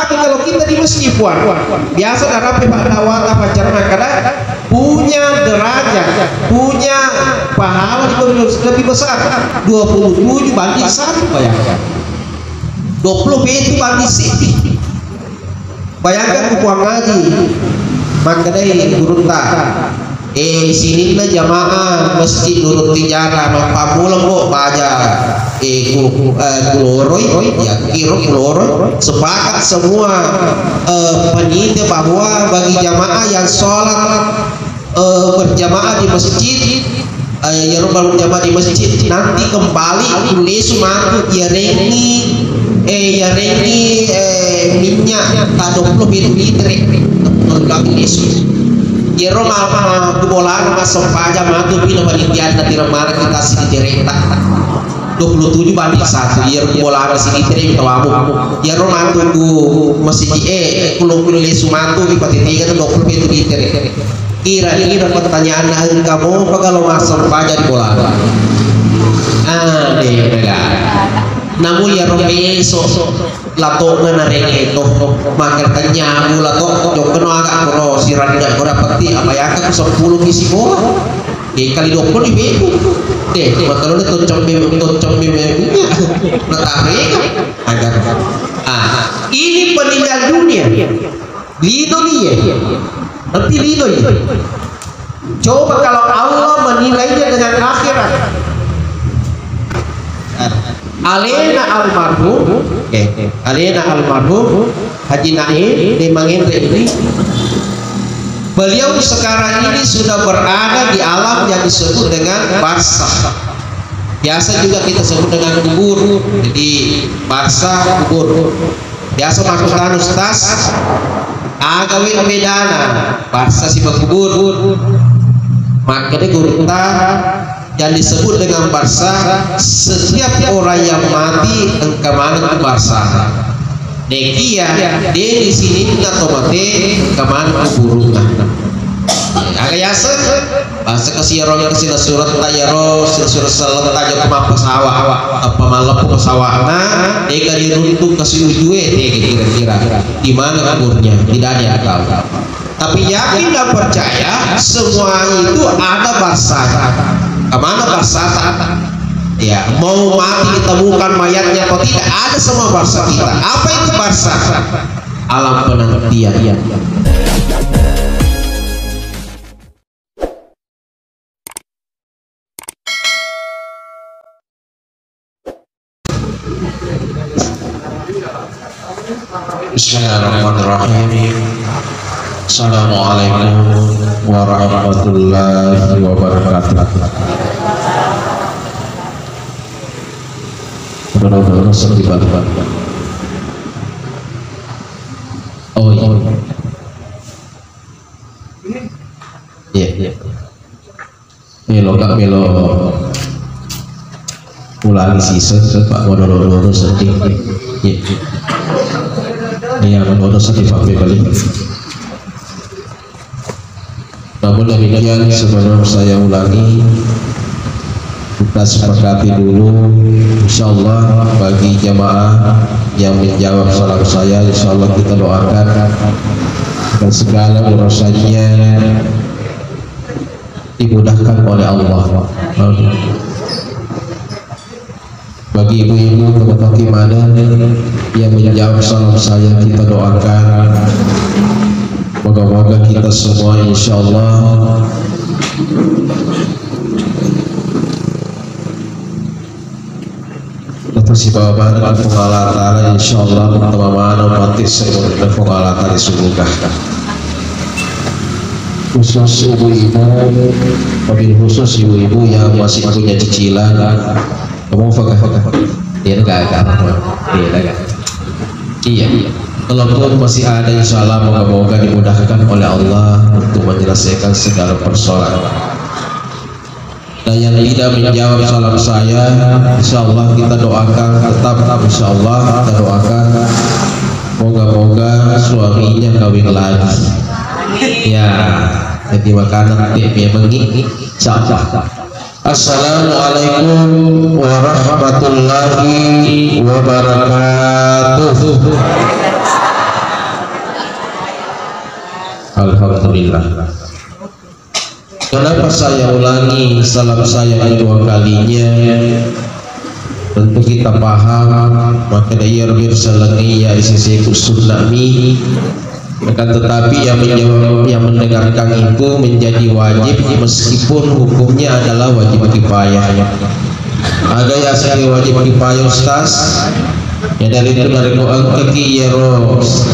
apalagi kalau kita di masjid puan, biasa darah dawat apa caranya kadang punya derajat, punya pahala lebih besar. 27 banding 1 bayangkan. 20 itu banding 1. Bayangkan kupuang ngaji, makanya guru tak. Sini na jamaah masjid nurut tijara pamulang kok baca kuloroy ya kuloroy sepakat semua panitia bahwa bagi jamaah yang sholat berjamaah di masjid yang berjamaah di masjid nanti kembali lesu mantu ya rengi minyak tak 20 liter lagi lesu ya Roma bola masuk aja matu bila panitia nanti remar kita sini direta 27 banding 1 ya bola sini direta tawamu ya Roma tunggu masih pulau lesu matu di panitia itu 20 liter kira-kira pertanyaan kamu apa kalau masuk aja di bola namun ya Romi lato na narenge to makertanya mula to jok keno agak koro siran dak ora peti apa ya ka 10 misi bola kali 20 di beku deh kalau itu tocom punya natare agar ini peninggal dunia lido dia nanti lido coba kalau Allah menilainya dengan akhirat. Alena almarhum, Alena almarhum Haji Naim di Mangendre ini, beliau sekarang ini sudah berada di alam yang disebut dengan barzakh. Biasa juga kita sebut dengan kubur. Jadi barzakh kubur. Biasa maksudnya ustaz agawe bedana barzakh si kubur. Makanya guru yang disebut dengan barzakh, setiap orang yang mati kemana ke barzakh. Dekia dia di sini nggak tomate kemana kuburungan. Agak yasa bahasa kasih orang kasih surat tayaro surat salat tajo kemana pesawat apa malam pesawat dia diruntuk kasih ujue kira-kira di mana kuburnya tidak ada yang tahu. Tapi yakin dan percaya semua itu ada barzakh. Kemana barzakh? Ya, mau mati ditemukan mayatnya atau tidak, ada semua barzakh kita. Apa itu barzakh? Alam penantian. Bismillahirrahmanirrahim. Assalamualaikum warahmatullahi wabarakatuh. Benar-benar sedih banget. Oh iya. Melo kak melo ulangi sisa Pak Wododo sedih. Iya Wododo sedih Pak balik. Namun demikian sebelum saya ulangi, kita sepakati dulu insyaallah bagi jamaah yang menjawab salam saya, insyaallah kita doakan dan segala urusannya dimudahkan oleh Allah. Bagi ibu-ibu bagaimana yang menjawab salam saya, kita doakan moga-moga kita semua insyaallah si bawa dan pengalatan insyaallah teman-teman mati sebelum pengalatan disungguhkan khusus ibu-ibu, mobil khusus ibu-ibu yang masih punya cicilan kamu fakah dia enggak iya kalaupun masih ada insyaallah moga-moga dimudahkan oleh Allah untuk menyelesaikan segala persoalan. Dan yang tidak menjawab salam saya, insyaallah kita doakan tetap insyaallah kita doakan moga-moga suaminya kawin lagi. Ya, jadi makanan dia mengi. Insyaallah. Assalamualaikum warahmatullahi wabarakatuh. Alhamdulillah. Kenapa saya ulangi salam saya kedua kalinya? Tentu kita paham maka dia berselangi ya isi kusunami. Akan tetapi yang mendengarkan itu menjadi wajib meskipun hukumnya adalah wajib kifayah. Ada yang saya wajib kifayah Ustaz. Ya dari doa kekiyeros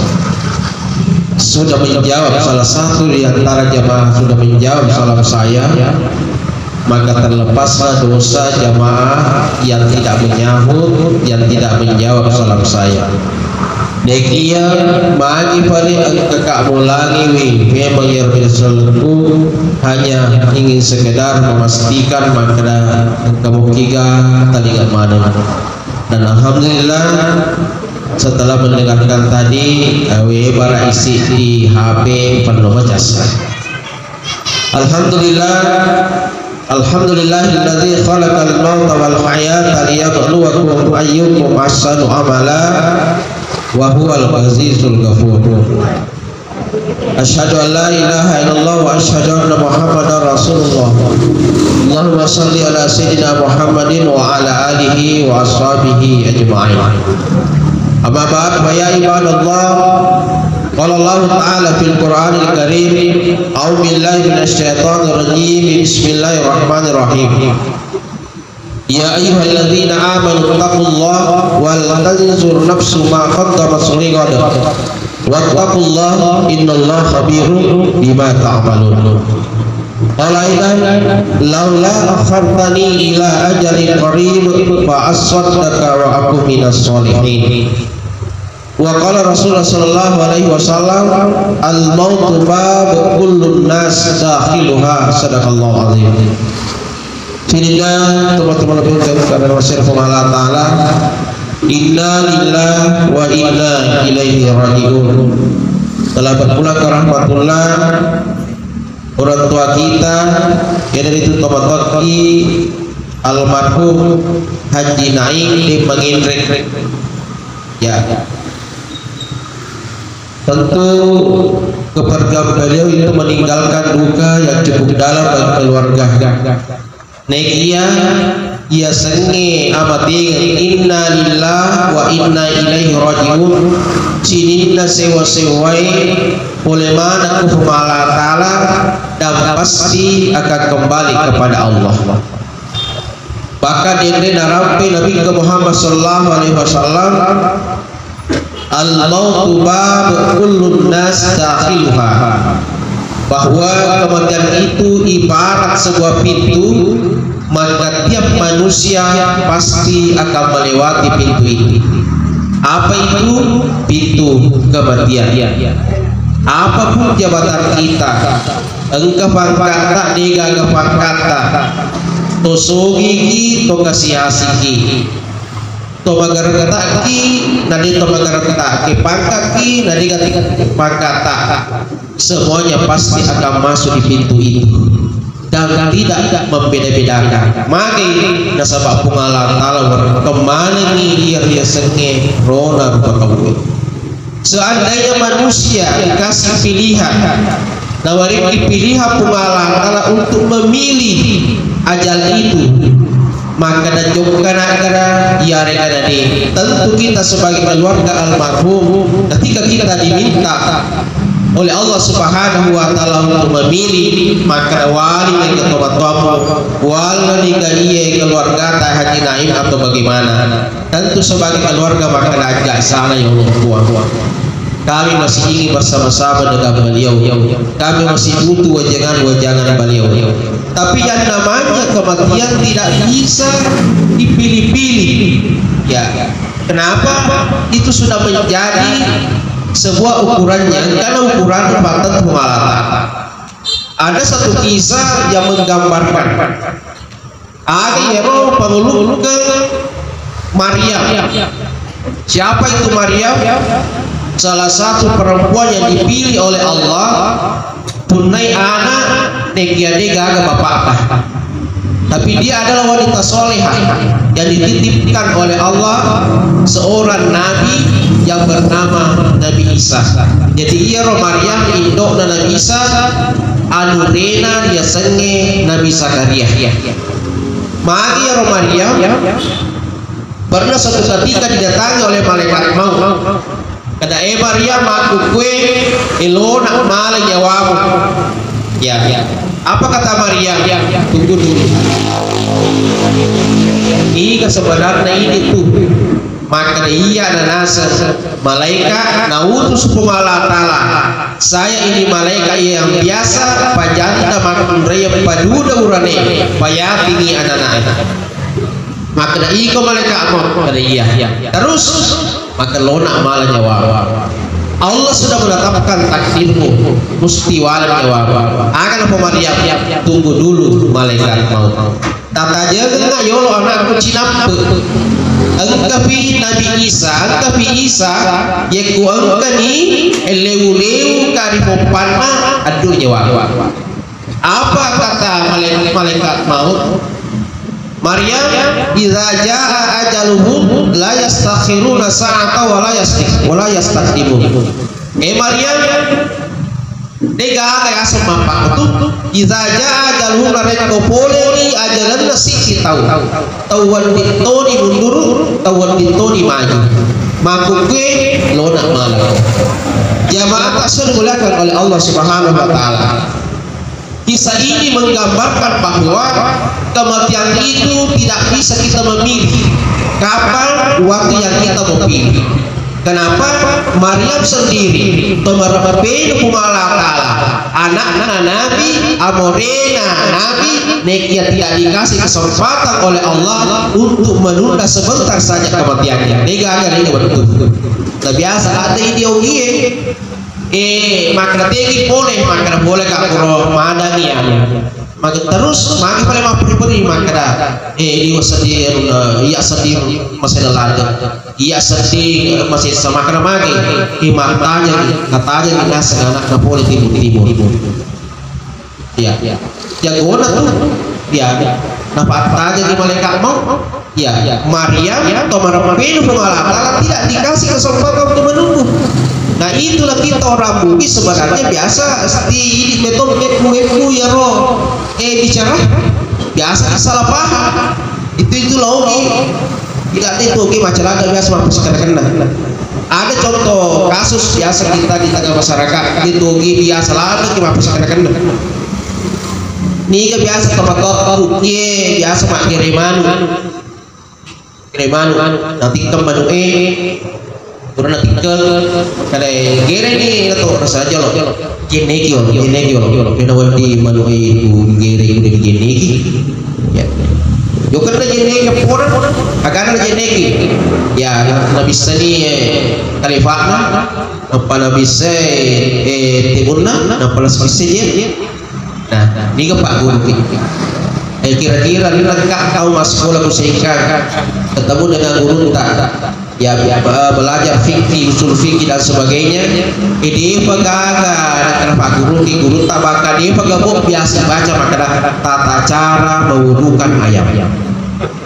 sudah menjawab, salah satu di antara jamaah sudah menjawab salam saya, maka terlepaslah dosa jamaah yang tidak menyahut, yang tidak menjawab salam saya. Dekia magi pada kakak mulangi memang yang berselengku hanya ingin sekedar memastikan maka kamu kiga taligat mana. Dan alhamdulillah setelah mendengarkan tadi bara isi di HP penuh jasa. Alhamdulillahilladzi khalaqal mauta wal hayata liyabluwakum ayyukum ahsanu amala wa huwal azizul ghafur. Asyhadu an la ilaha illallah wa asyhadu anna Muhammadar Rasulullah. Allahumma shalli ala sayyidina Muhammadin wa ala alihi wa ashabihi ajma'in. Amma ba'd fa ya ibadallah, qala Allah ta'ala fil Qur'anil Karim, a'udzu billahi minasy syaithanir rajim, bismillahirrahmanirrahim. Ya ayyuhalladzina amanu taqullaha wal tanzur nafsum ma qaddamat lighad wattaqullaha innallaha khabirun bima ta'malun. Qala aidan laula akhartani ila ajalin qarib fa asaddaka wa aku minas sholihin. Wa qala Rasulullah sallallahu alaihi wasallam al mautu bab kullun nas dakhiluha, sadaqallahu azim. Sehingga teman-teman lebih karena wasyarakat Allah Ta'ala, inna lillahi wa inna ilaihi raji'un. Telah berpulang ke rahmatullah orang tua kita yang dari itu tomat-tomati almarhum Haji Naim di Mangindrek. Ya, tentu kepergian beliau itu meninggalkan duka yang cukup dalam bagi keluarga. Nekia ia sengi amat inna lillahi wa inna ilaihi raji'un. Sininna sewa-sewai oleh mana kufumala ta'ala dan pasti akan kembali kepada Allah. Bahkan yang narampi Nabi Muhammad sallallahu alaihi wasallam, al-mautu bab kullun nas dakhiluha, bahwa kematian itu ibarat sebuah pintu, maka tiap manusia pasti akan melewati pintu itu. Apa itu? Pintu kematian. Apapun jabatan kita, engkau pangkata dega ke pangkata, to sogigi to kasihasiki, to magargataki nadi to magargataki, pangkaki nadi pangkata, semuanya pasti akan masuk di pintu itu dan tidak membeda-bedakan. Maka nasabak pungalan talawar kemana nih dia senge rona rupa kamu. Seandainya manusia dikasih pilihan, nawari dipilihan pungalan tala untuk memilih ajal itu, maka dan jauhkan agar ya rekada di. Tentu kita sebagai keluarga almarhum, ketika kita diminta oleh Allah Subhanahu wa Ta'ala untuk memilih, maka wali yang ketobat-tobat wali yang keluarga Haji Naim atau bagaimana, tentu sebagai keluarga maka agak salah ya Allah tua. Kami masih ingin bersama-sama dengan beliau, kami masih butuh wajangan-wajangan beliau. Tapi yang namanya kematian tidak bisa dipilih-pilih. Ya, kenapa? Itu sudah menjadi sebuah ukurannya, karena ukuran batas pemalatan. Ada satu kisah yang menggambarkan ada yang pengeluk ke Maryam. Siapa itu Maryam? Salah satu perempuan yang dipilih oleh Allah, tunai anak dega bapak. Tapi dia adalah wanita solehah yang dititipkan oleh Allah seorang nabi yang bernama Nabi Isa. Isa. Jadi iya ro Maryam indok na Nabi Isa anu rena dia senge Nabi Zakaria. Magi ya ro Maryam pernah suatu ketika didatangi oleh malaikat maut. Kata Maryam aku kue elona malah nyawamu. Ya. Apa kata Maryam? Tunggu dulu. Ini sebenarnya ini tuh. Maka iya nanasa malaikat nautus pengala ta'ala. Saya ini malaikat yang biasa pajanta makun raya paduda urane payatingi anak-anak. Maka iko malaikat mau kada iya. Terus maka lona malah jawab. Allah sudah menetapkan takdirmu mesti wala jawab. Akan apa Maryam tunggu dulu malaikat mau. Tata jaga yolo anakku cinampe. Angkapi Nabi Isa yeku angkani eleu kari popana aduh jawab. Apa kata malaikat maut? Maryam idza jaa ajaluhum la yastakhiruna sa'ata wa la yastaqdimun. Maryam dega ya sama pak itu idza jaa ajaluhum la rekopoli ajalan nasi tahu tawan bitoni mundur tawan bitoni maju makuke lona malah jamaah tasawuf dimulakan oleh Allah Subhanahu wa taala. Kisah ini menggambarkan bahwa kematian itu tidak bisa kita memilih kapan waktu yang kita mau pilih. Kenapa? Maryam sendiri pemerapapenu kumalakala anak Nabi Amorena Nabi nekia tidak dikasih kesempatan oleh Allah untuk menunda sebentar saja kematiannya. Nega ini betul. Biasa ada ideologi makna tinggi boleh kakuro madani ya. Maka terus maki paling mapuri makna dia sedih iya sedih masih lelaki iya sedih masih sama makna magi katanya dinas anak na boleh timur iya jagoan tuh dia napa aja di malaikat mau ya Maryam atau Maryam pengalaman tidak dikasih kesempatan untuk menunggu. Nah itulah kita orang Bugis sebenarnya biasa di metode meku ya roh bicara biasa salah paham itu logi tidak itu oke masyarakat biasa mampu kena. Ada contoh kasus biasa kita di tengah masyarakat itu biasa lagi mampu kena. Nih biasa tempat rukie biasa mak kiremanu nanti kemanu turun nanti ke kada gere ni atau rasa aja lo geneki lo kena wadi manu itu gere udah geneki ya yo kada geneki poran akan geneki ya nabi sani kalifahna apa nabi se tibunna apa nabi se nah ni ke pak guru kira-kira ni nak kau masuk sekolah kusaikan ketemu dengan guru tak ya belajar fikih usul fikih dan sebagainya ini pegaga kenapa guru tabaka dia pegabuk biasa baca maka tata cara mewudukan ayam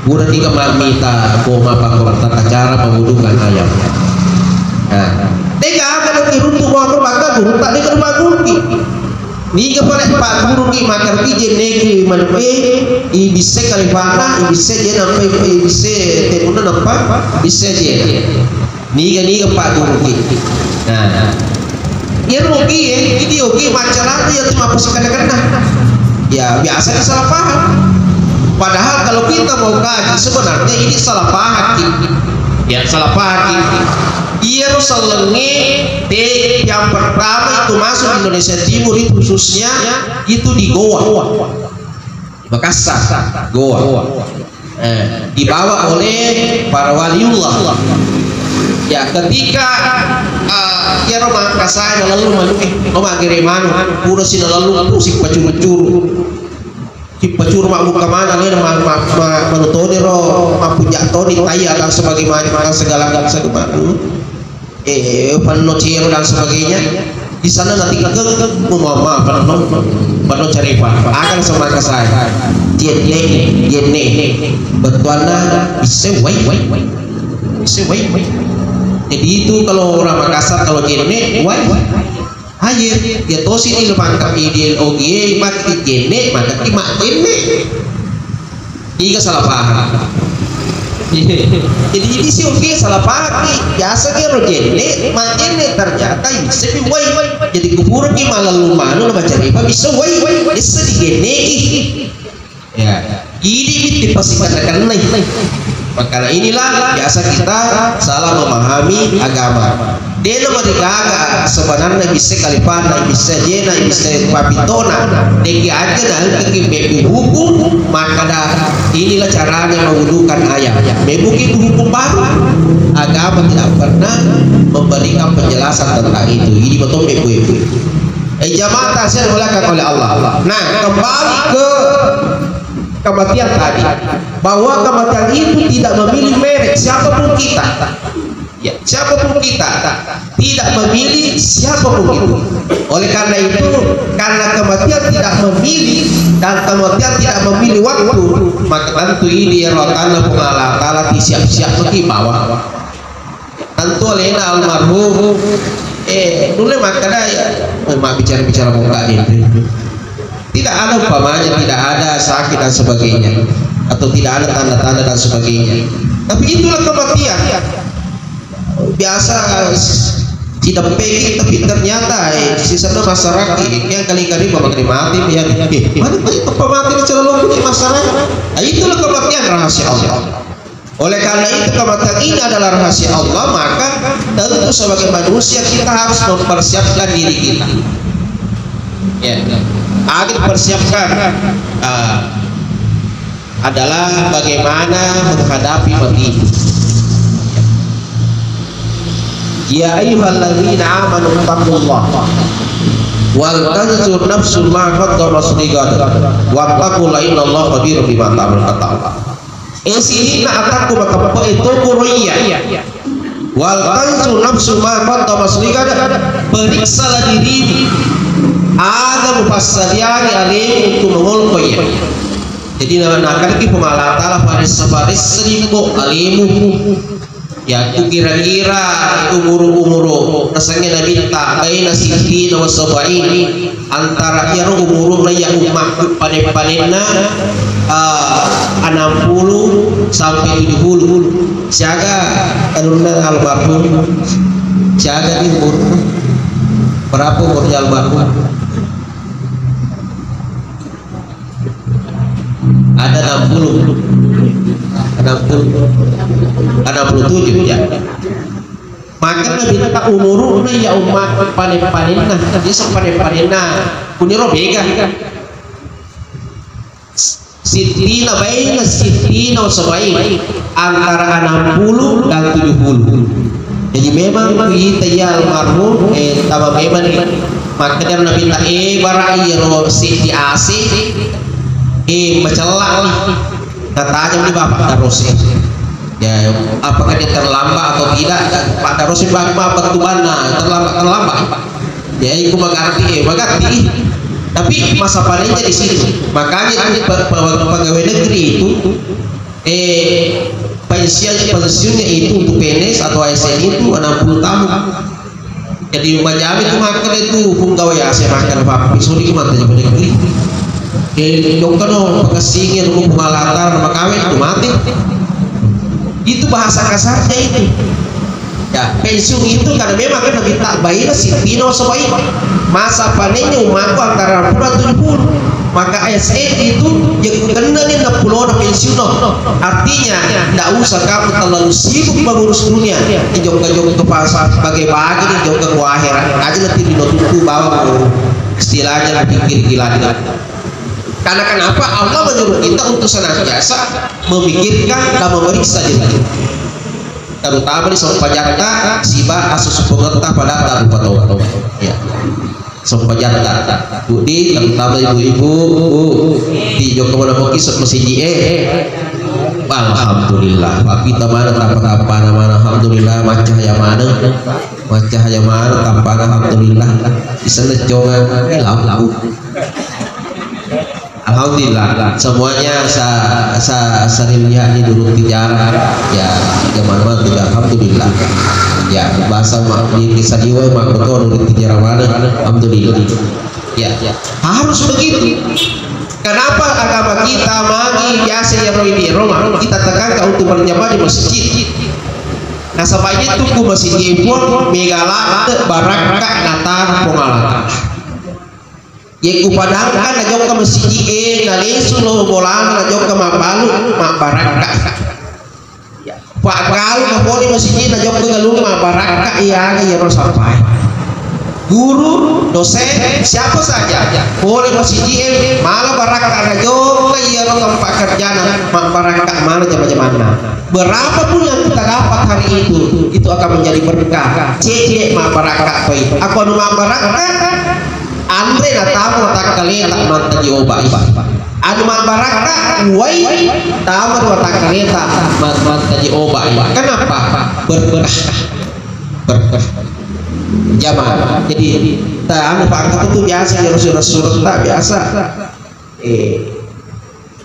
guru tiga mamita koma pakor tata cara mewudukan ayam nah tiga akan guru tuh mau maka guru tak di rumah guru ni kepada pak guru ni makar kije negeri manpe ibise kalifana ibise je nampai ibise temuna nampa bisa je ni ke pak guru ki nah ya rugi ini rugi macalah ya cuma pusing kena ya biasa salah paham padahal kalau kita mau kaji sebenarnya ini salah paham ya salah paham Yerusalem yang pertama itu masuk Indonesia Timur itu khususnya itu di Goa Makassar Goa dibawa oleh para waliullah ya ketika ya Makassar lalu rumah Geremanu pura sini lalu pusing pacur mak buka mana lain manutoni ro mapunya toni tayar dan sebagaimana segala penocir dan sebagainya di sana nanti mama penuh cari akan sama ke saya jene betuana bisa wait Jadi itu kalau orang Makassar kalau jene wai air dia tosi di lemangkap ini oge mati jene maka mak jene ini salah paham. Jadi ini sih oke salah paham biasa dia rojene mak jene ternyata bisa wai jadi kuburan ki malah lumanu baca riba bisa wai bisa digene ya ini pasti katakan lain. Makanya inilah biasa kita salah memahami agama. Dia nomor tiga sebenarnya bisa kalipana, bisa jena, bisa papitona. Dia aja dah ke hukum, maka dah inilah caranya mewudukan ayam. Membuat hukum baru. Agama tidak pernah memberikan penjelasan tentang itu. Ini betul bebu. Jamaah tasir dimuliakan oleh Allah. Nah, kembali ke kematian tadi, bahwa kematian itu tidak memilih merek siapapun kita ya, siapapun kita tidak memilih siapapun itu. Oleh karena itu, karena kematian tidak memilih dan kematian tidak memilih waktu, maka tentu ini rotan pengalah taala siap-siap pergi bawah. Tentu olehna almarhum dulu makanya bicara muka ini tidak ada umpamanya, tidak ada sakit dan sebagainya, atau tidak ada tanda-tanda dan sebagainya. Tapi itulah kematian. Biasa tidak pengen, tapi ternyata sisa masyarakat yang kali-kali memakai mati ya. Mana itu pemati celolong di masyarakat? Nah, itulah kematian rahasia Allah. Oleh karena itu kematian ini adalah rahasia Allah, maka tentu sebagai manusia kita harus mempersiapkan diri kita. Ya. Agar persiapkan adalah bagaimana menghadapi mati. Ya ayyuhalladzina amanu taqullaha wal tanzur nafsun ma qaddamat ligad wattaqullaha innallaha khabirun bima ta'malun kata Allah. Sini na ataku maka itu kuriya wal tanzur nafsun ma qaddamat ligad, periksalah dirimu ada mufassariani alim untuk mengolkoya. Jadi nak lagi pemalatalah faris seribu alimu ya tu kira-kira umur rasanya nabi tak baina sittina wa sab'in antara kira umur raya umat panen-panenna 60 sampai 70. Siaga alumna almarhum siaga di umur berapa umurnya almarhum? Ada 67 ya. Maka Nabi tak umuruna ya umat panen-panenna, dia sepanen-panenna puniro bega. Sitina baina sitina sabai antara 60 dan 70. Jadi memang kita ya almarhum tambah memang maka dia Nabi tak barairo si di asih mencelak nih katanya di Bapak Darosi ya, apakah dia terlambat atau tidak? Pak Darosi Bapak Betubana terlambat ya, itu mengerti tapi masa panennya di situ. Makanya pegawai negeri itu pensiunnya itu untuk PNS atau ASN itu 60 tahun. Jadi Bajamin itu makan itu pegawai ASN makan Bapak Pisuri gimana jadi negeri dokter pekesingin pengalatar nama kawin itu mati. Itu bahasa kasarnya itu ya. Pensiun itu karena memang kan lebih tak baik si Pino sebaik masa panennya umatku antara 60 70. Maka ASN itu yang kena nih 60 orang pensiun. Artinya tidak usah kamu terlalu sibuk mengurus dunia, jong-jong ke pasar bagi-bagi jong ke akhirat aja nanti dinotuku bawa istilahnya pikir gila. Karena kenapa Allah menyuruh kita untuk senantiasa memikirkan dan memeriksa diri, terutama di sompajarta siba asus pengerta pada taruh ya sompajarta budi terutama ibu-ibu di Joko Monomoki masih alhamdulillah papi tamana tanpa mana alhamdulillah macahaya mana tanpa alhamdulillah di sana jongan lau Alhamdulillah semuanya sering lihat di dulu tiara ya zaman juga alhamdulillah ya bahasa di kisah jiwa mak betul dulu tiara mana alhamdulillah ya harus begitu. Kenapa agama kita magi biasa ya di Roma kita tekankan untuk berjamaah di masjid. Nah sebaiknya tuku masjid pun megala baraka natar pengalang. Ya kupadangkan na jok ka masjid na leso lo bolang na jok ka mabalu mabaraka. Pak kalau na po ni masjid na jok ka galung mabaraka iya ya sampai. Guru, dosen, siapa saja boleh masjid malah baraka na jok ka iya tempat kerja na mabaraka malah jam-jamana. Berapapun yang kita dapat hari itu akan menjadi berkah. Cek mabaraka toy. Aku anu mabaraka Andre na tamu tak kalita man tajoba anu mabaraka wai tamu tak kalita man tajoba kenapa berkah jamaah. Jadi anu pangkat itu biasa ya surat tak biasa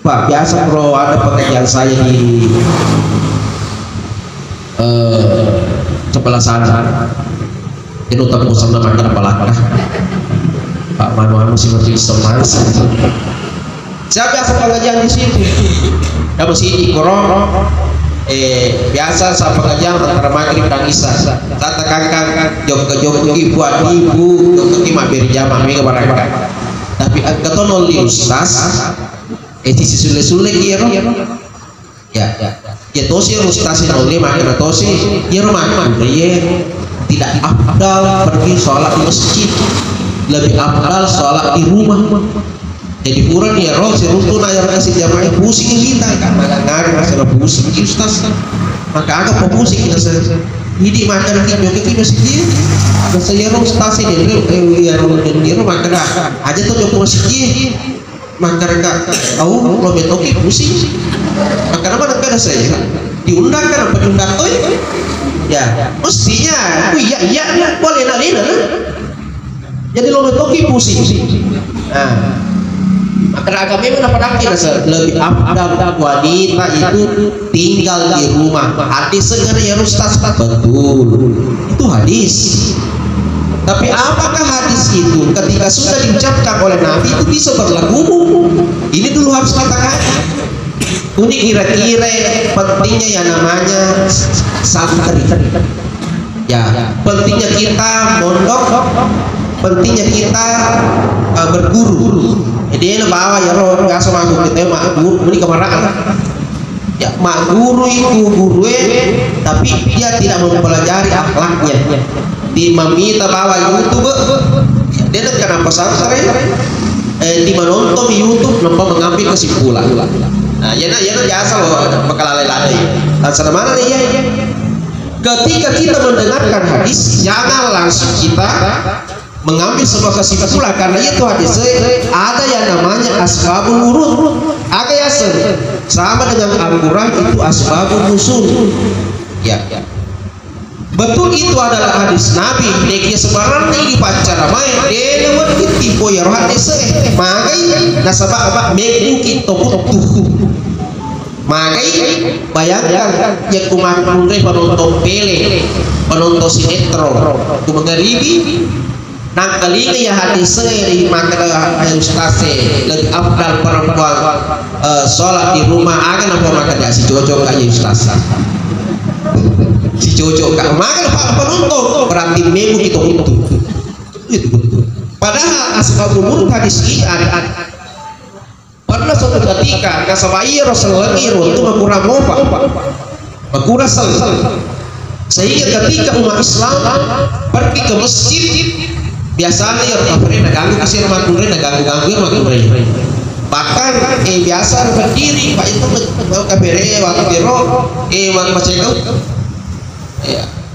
Pak biasa bro ada pekerjaan saya di sebelah sana itu tak bosan makan apalagi Pak Manu masih berpisah mas. Saya biasa pengajian di situ. Ya masih di korong. Biasa saya pengajian antara maghrib dan isya. Saya tekankan jog ibu jog ke beri jamaah mega barang. Tapi kata nol ustaz. Sisi sule kira. Ya. Ya tosi ustaz nol makan tosi. Ya rumah dia tidak afdal pergi sholat di masjid. Lebih afdal sholat di rumah. Jadi kurang ya roh seruntuh nayar kasih jamaah pusing kita kan ngari masalah pusing ustaz maka agak pusing kita jadi makan kita masjid saya roh ustaz ini ya roh maka aja tuh joko masjid maka tahu lo betul pusing maka apa nak ada saya diundang kan apa diundang tuh ya mestinya iya boleh nalina jadi lo toki pusing. Nah, maka agama memang pada kita lebih afdal wanita itu tinggal di rumah. Hadis segera ya Ustaz betul. Itu hadis. Tapi apakah hadis itu ketika sudah diucapkan oleh Nabi itu bisa berlaku? Ini dulu harus katakan. Ini kira-kira pentingnya yang namanya santri. Ya, pentingnya kita mondok. Pentingnya kita berguru. Jadi ini bawa ya roh biasa masuk kita mak guru ini kemarahan. Ya mak guru itu tapi dia tidak mempelajari akhlaknya. Di mamita bawa YouTube dia nak kenapa salah di menonton YouTube nampak mengambil kesimpulan. Nah ya biasa loh bakal lalai-lalai. Asal mana nih ya? Ketika kita mendengarkan hadis jangan langsung kita mengambil sebuah kesimpulan karena itu hadis ada yang namanya asbabul wurud agak yasin sama dengan Al-Quran itu asbabul nusul ya betul itu adalah hadis Nabi dia sebenarnya di pacara main dia lewat tipu ya hadis magai nasabah mungkin topuh magai bayangkan yang kumakan penonton Pele penonton sinetron itu mengeribi nang kalinya ya hadis di makan ayam ustaz lebih afdal perempuan sholat di rumah akan apa makan ya si cocok aja ustaz si cocok kak makan pak penonton berarti memu itu padahal asbabul wurud hadis ini ada pernah suatu ketika kasabai Rasulullah itu makurang mopa makurang sehingga ketika umat Islam pergi ke masjid biasanya ya orang ganggu kasih rumah kurir ganggu ya rumah kurir bahkan biasa berdiri pak itu kabere waktu biro macam itu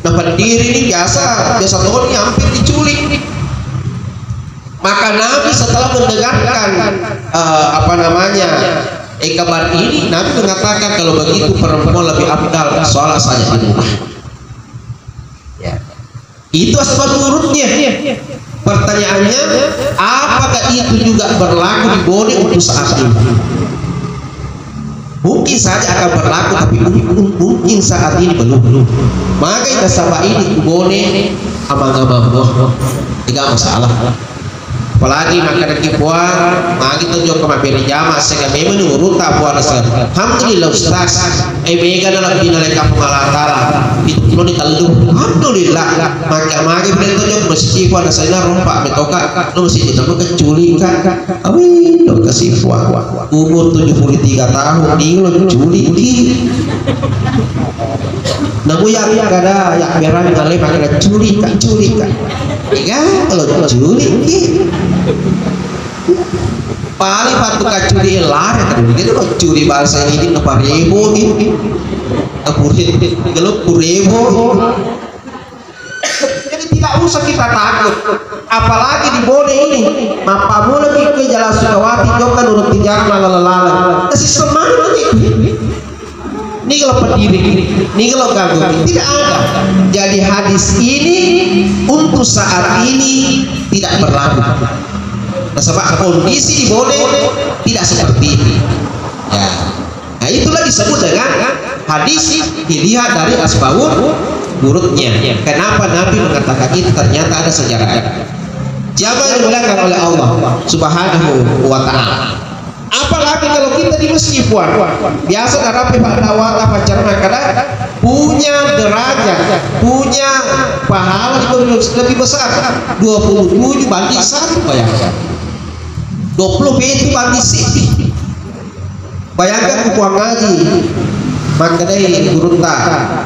nah berdiri ini biasa tahun ini hampir diculik maka Nabi setelah mendengarkan apa namanya kabar ini Nabi mengatakan kalau begitu perempuan lebih afdal sholat saja di rumah. Itu asbab wurudnya Pertanyaannya, apakah itu juga berlaku di Bone untuk saat ini? Mungkin saja akan berlaku, tapi mungkin saat ini belum. Maka kita sabah ini Bone amang-amang tidak masalah. Apalagi makanan kipuan, magi tunjuk ke mabiri jama sehingga memang urut tak buat asal. Alhamdulillah Ustaz, mega dalam bina leka pengalatala itu perlu ditalu. Alhamdulillah, magi beri tunjuk masih kipuan asalnya rompak betoka, lo masih kita keculi kan? Amin, lo kasih fuah. Umur 73 tahun, ini lo culi. Namu yang ada yang berang kali makan culi kan? Ya, kalau culi paling patu kacuri lari itu kok curi bahasa ini apa ribu ini kalau ribu jadi tidak usah kita takut, apalagi di Bone ini mapamu lagi ke Jalan Sukawati kan urut pinjam lalalala kasih semangat ini kalau pendiri ini kalau ganggu tidak ada. Jadi hadis ini untuk saat ini tidak berlaku. Nah, sebab kondisi di Bone tidak seperti ini. Ya. Nah, itulah disebut dengan hadis dilihat dari asbabun urutnya. Kenapa Nabi mengatakan itu? Ternyata ada sejarahnya. Jamaah yang dimuliakan oleh Allah Subhanahu wa Ta'ala. Apalagi kalau kita di masjid biasa dalam Pak pacaran kadang punya derajat, punya pahala lebih besar 27 banding 1 bayangkan 20 itu banding 1 bayangkan kupuang ngaji maka dari guru tak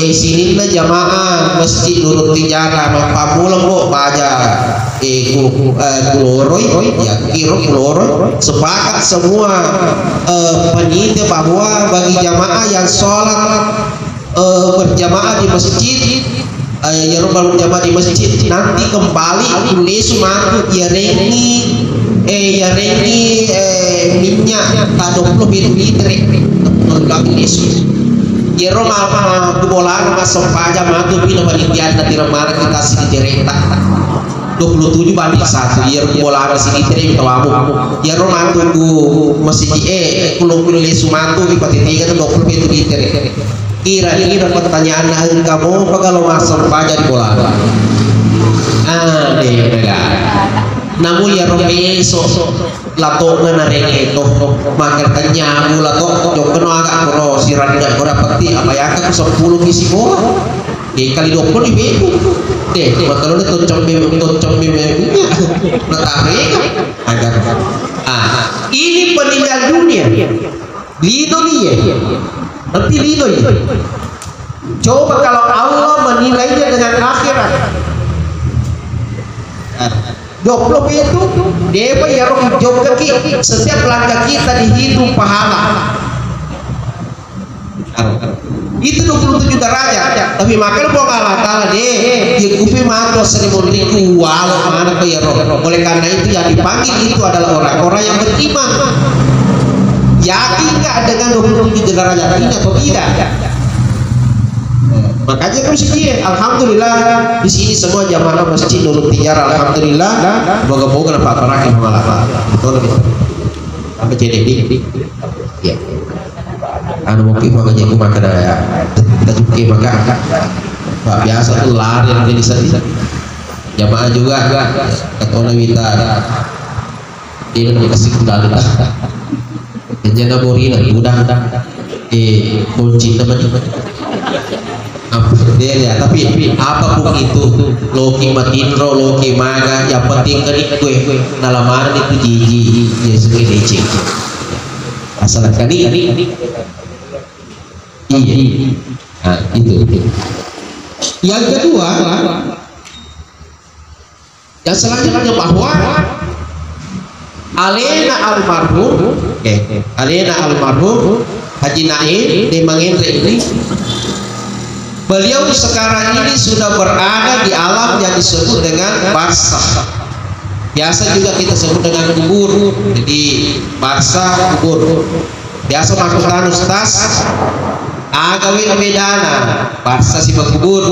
sini lah jamaah masjid nurut tijara mapamulang kok baca kuloroi ya kiro kuloroi sepakat semua panitia bahwa bagi jamaah yang sholat berjamaah di masjid ya rombal jamaah di masjid nanti kembali lesu matu ya rengi minyak tak 20 liter lagi lesu ya rombal kubolan masuk pajak matu bina panitia nanti remar kita sini direta 27 banding 1 ya bola ada sini terima tawamu ya romantu ku masih kulung lesu matu di patiga itu 20 liter kira-kira pertanyaan kamu apa kalau masuk pajak bola namun ya romeso lato na renge to makar tanyamu lato jok kena agak koro siran dan kora peti apa ya kan 10 misi bola kali 20 ribu kalau itu tuncang bimnya agar ini penilaian dunia lido dia nanti lido ya coba kalau Allah menilainya dengan akhirat 20 itu dia ya roh jauh kaki setiap langkah kita dihitung pahala itu 27 derajat tapi makanya mau Allah Ta'ala deh ya kufi matu seribu ribu walau mana ke ya roh oleh karena itu yang dipanggil itu adalah orang-orang yang beriman yakin gak dengan 27 derajat ini atau tidak makanya kan sih alhamdulillah di sini semua jamaah masjid nurut tijara alhamdulillah moga-moga Pak Parakin mengalami betul apa jadi ya anu mungkin makanya aku makan ya kita juga makan Pak biasa tuh lari yang di sana jamaah juga kata Wita ini dikasih kendali lah jangan borina udah kunci teman-teman ya tapi apapun itu loki matindro loki maga yang penting kan itu nalamaran itu jiji ya segini cik asal kali iya nah itu yang kedua yang selanjutnya bahwa Alena almarhum Haji Naim di Manginre ini beliau sekarang ini sudah berada di alam yang disebut dengan barzakh. Biasa juga kita sebut dengan kubur. Jadi barzakh kubur. Biasa maksudnya Ustaz agawe bedana barzakh si kubur.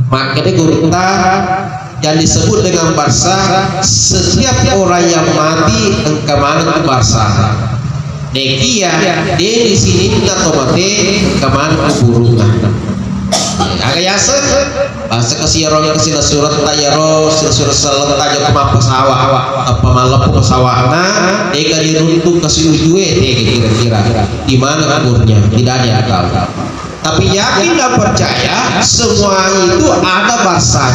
Makanya guru kita yang disebut dengan barzakh. Setiap orang yang mati kemana ke barzakh. Dekia dia di sini atau mati kemana kuburan. Agak yasa bahasa kesiaron kesila surat tayaro surat salat aja kemana pesawat apa malam pesawat nah dia diruntuk ke sujue dia kira-kira di mana kuburnya tidak ada akal. Tapi yakin dan percaya semua itu ada barzakh.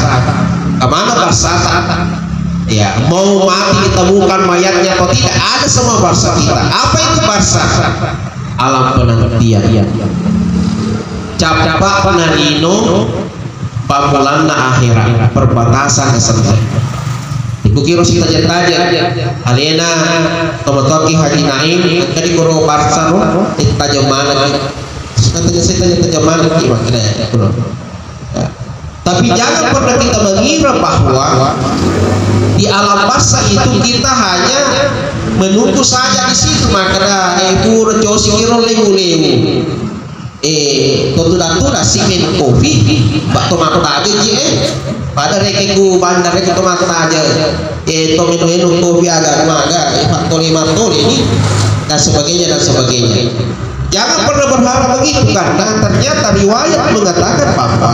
Kemana barzakh? Ya, mau mati ditemukan mayatnya atau tidak, ada semua barzakh kita. Apa itu barzakh? Alam penantian. Cap-cap penanino pamulana akhirat, perbatasan kesentai. Ibu kira kita jentaja alena tomotoki haji naim tadi kuro barzakh kita jemana saya tanya mana gimana ya. Tapi jangan pernah kita mengira bahwa di alam barzakh itu kita hanya menunggu saja di situ. Maka itu rejosi kiro lewu-lewu totu-totu simen kopi bak tomat aja pada rekeku bandar reke tomat aja tomeno kopi agak maga faktor ini dan sebagainya. Jangan pernah berharap begitu, karena ternyata riwayat mengatakan bahwa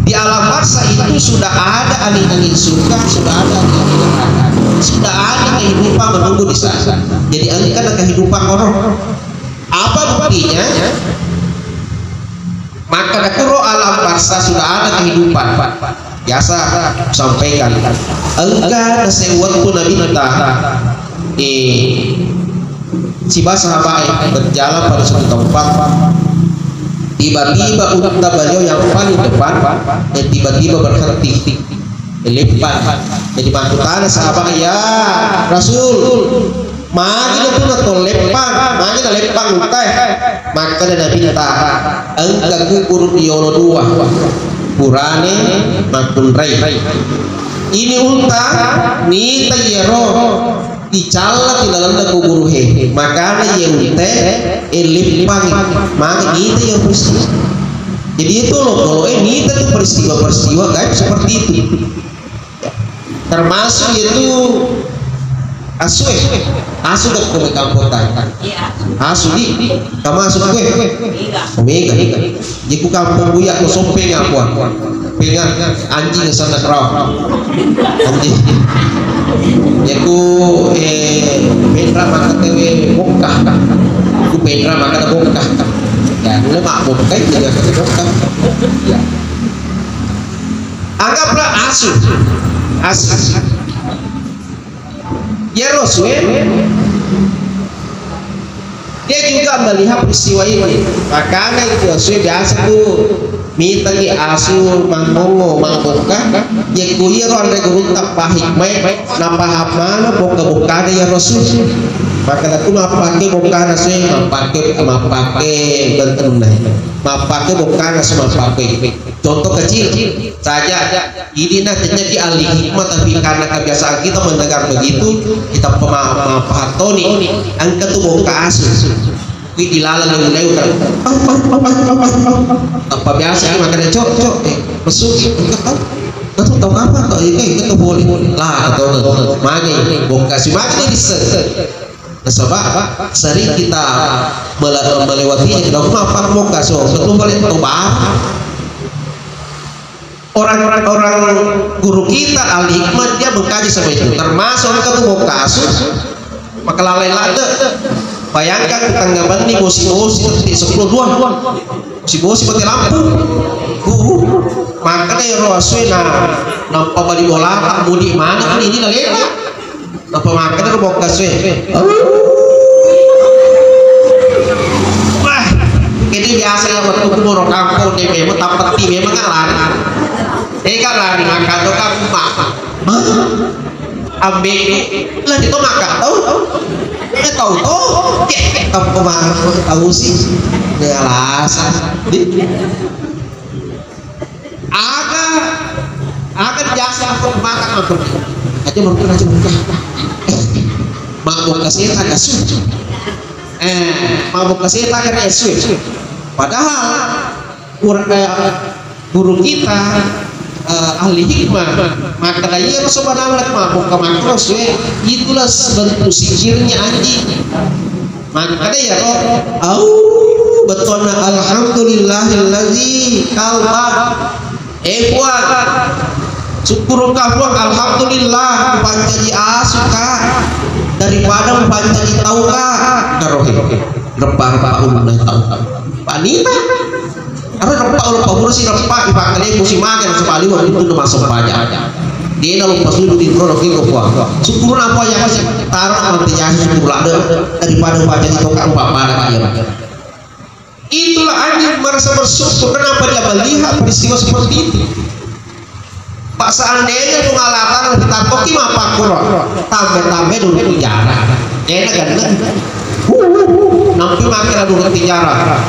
di alam barzakh itu sudah ada angin-angin surga, sudah ada angin-angin neraka, sudah ada kehidupan menunggu di sana. Jadi kan ada kehidupan orang. Apa buktinya? Maka kuro alam barzakh sudah ada kehidupan. Biasa sampaikan. Engkau sewaktu Nabi si sahabat berjalan pada suatu tempat, tiba-tiba unta beliau yang paling depan dan tiba-tiba berhenti lepas. Jadi mantutan sahabat, ya Rasul magi itu atau lepang magi na lepang unta. Maka Nabi taha engkau kukur diolo dua purane makun rai. Ini unta ni tayero dicala di dalam kubur he, makanya yang lipang maka itu yang peristiwa. Jadi itu loh, kalau ini itu peristiwa gaib seperti itu, termasuk itu asu ke kampung tangkang asu di kamu asu gue omega jiku kampung buyak ko sompeng aku pengen anjing sana kerau anjing yaku pedra maka tewe bokah ku pedra maka bokah ya lemak bokah jadi kata bokah ya anggaplah asu ya Rasul dia juga melihat peristiwa ini. Makanya itu Rasul biasa tuh minta di asu mangongo mangboka ya kuya ro ande guruntak pahikmai napa hapana boka-boka ya Rasul. Maka aku mapake boka nase mapake benten mapake boka nase mapake. Contoh kecil saja ini terjadi ahli hikmah, tapi karena kebiasaan kita mendengar begitu kita pemahamatoni angka tuh boka asu dilalang leu kan apa biasa makanya cok mesuk Kau tahu apa? Kau itu boleh lah atau magi boka si magi bisa. Sebab sering kita melewati kita apa boka so betul boleh tobat. Orang guru kita ahli hikmah dia mengkaji sampai itu, termasuk kita boka asus maka lalai lada. Bayangkan tanggapan ini bosi-bosi di 10 doang bosi-bosi pakai lampu makanya Rasul nampak balik bola mudik mana kan ini lewat apa makanya boka swe wah ini biasa yang waktu kurang kampung dia memang tak peti memang kan lari makan tuh kan ambil lah itu makan tahu kamu kemarin tahu sih dia alasan agak jasa makan aja mungkin mabuk kesini agak suci mabuk kesini agak suci padahal guru kita ahli hikmah, maka dia sebenarnya mabuk ke makros itulah bentuk sikirnya anjing. Maka ya betulna alhamdulillahillazi kalbak buat syukur kabuang alhamdulillah pancaji asuka daripada pancaji tauka karohe repah ulunah tau panina karena repah ulun pamura si repah ipakale musim makan sekali waktu itu masuk pajak dia lalu pas dulu di prolog itu syukur apa yang masih taruh nanti jadi syukur ada daripada pancaji tauka empat pada kaya. Itulah anjing merasa bersyukur. Kenapa dia melihat peristiwa seperti itu? Pak seandainya mengalahkan kita koki apa kurang tambah dulu penjara enak kan nanti makin dulu penjara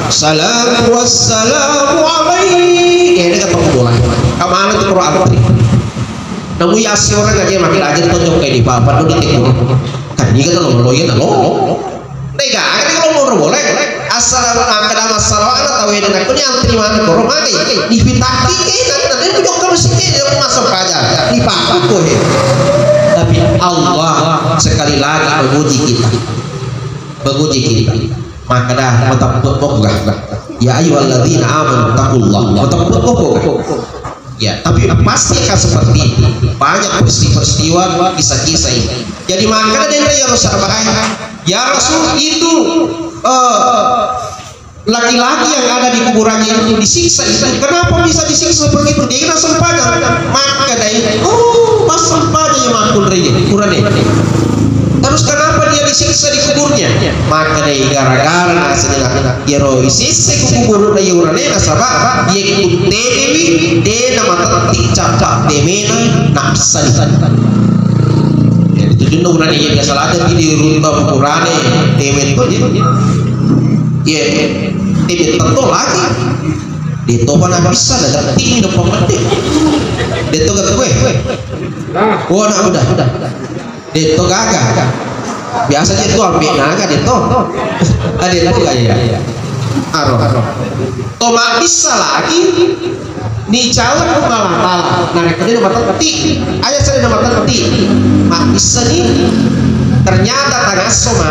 wassalamu alaihi enak kan boleh kemana itu Quran namun ya si orang aja makin aja tonjok kayak di bapak dulu ditekuk kan ini kan lo ya lo nega kalau mau boleh asal angkat masalah anak tahu yang aku ni antri mana korong mana di fitaki nanti pujuk kamu sini dia masuk aja di papaku tapi Allah sekali lagi menguji kita maka dah betul ya ayyuhalladzina amanu taqullaha betul ya tapi pasti akan seperti itu banyak peristiwa kisah-kisah ini jadi maka ada yang Rasulullah ya Rasul itu laki-laki yang ada di kuburannya itu disiksa itu kenapa bisa disiksa seperti itu dia kena sempadan maka dari pas sempadan yang makul kuburannya terus kenapa dia disiksa di kuburnya maka dari gara-gara sedang yero disiksa ke kubur dari kuburannya nasabah dia ikut dewi dia nama tetik cakap demena nafsan itu juga kuburannya yang biasa ada di rumah kuburannya demen itu ya tidak tentu lagi di topan bisa ada tinggi dan pemetik di toga gue wah nak udah di toga agak biasanya itu ambil naga di to ada lagi ya aroh tomak bisa lagi ni calon mengalah nah ini nomor petik ayat saya nomor petik mak bisa nih ternyata tanah soma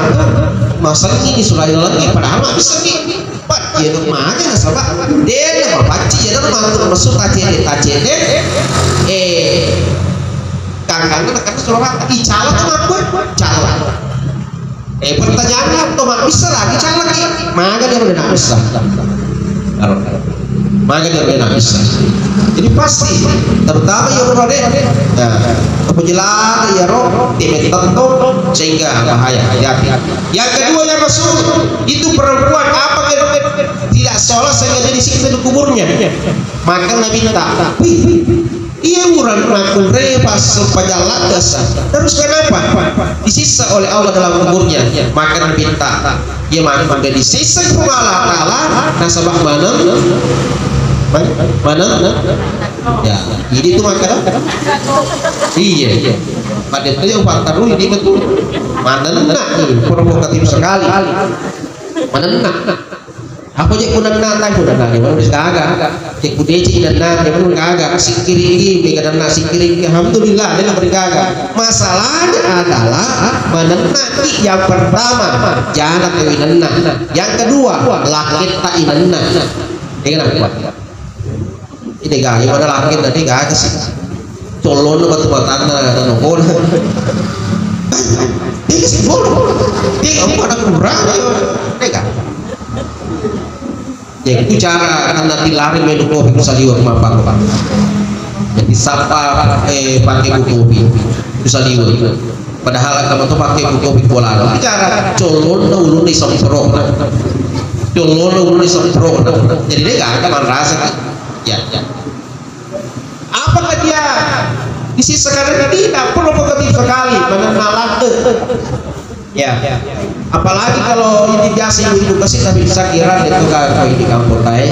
masalah ini sudah lagi padahal mak bisa nih pak dia rumah aja sahabat dia nama paci dia nama masuk tace kangkang kan surat calon sama gue calon pertanyaannya tomak bisa lagi calon lagi maka dia udah nak bisa maka dia udah nak bisa jadi pasti terutama yang berada penjelasan ya roh tidak tentu sehingga bahaya hati-hati yang kedua ya Rasul itu perempuan apa tidak sholat sehingga jadi siksa di kuburnya maka Nabi minta iya murah makul pas pejalan dasar terus kenapa disisa oleh Allah dalam kuburnya maka Nabi minta ya maka disisa Allah Ta'ala nasabah mana ya ini tuh maka iya pada itu yang fakta dulu ini betul mana ini provokatif sekali mana aku cek kuda nantai kuda nanti mana bisa kagak cek kuda cek dan nanti mana kagak sikiri mereka dan nasi kiri alhamdulillah dia nggak kagak masalahnya adalah mana nanti yang pertama jangan kewinana yang kedua laki tak inana dengan apa ini gaya mana laki tadi gak sih colon batu-batan dan nongol dia sih dia apa ada kurang dia ya itu cara kan nanti lari minum kopi bisa liwat mampang pak jadi sapa pakai kopi bisa liwat padahal kamu tuh pakai kopi bola bicara colon ulun di sempro colon ulun di sempro jadi dia gak akan merasa ya apakah dia disisakan tidak provokatif sekali mengenal ya apalagi kalau ini biasa ibu kasih tapi bisa kira itu kalau ini kampung tay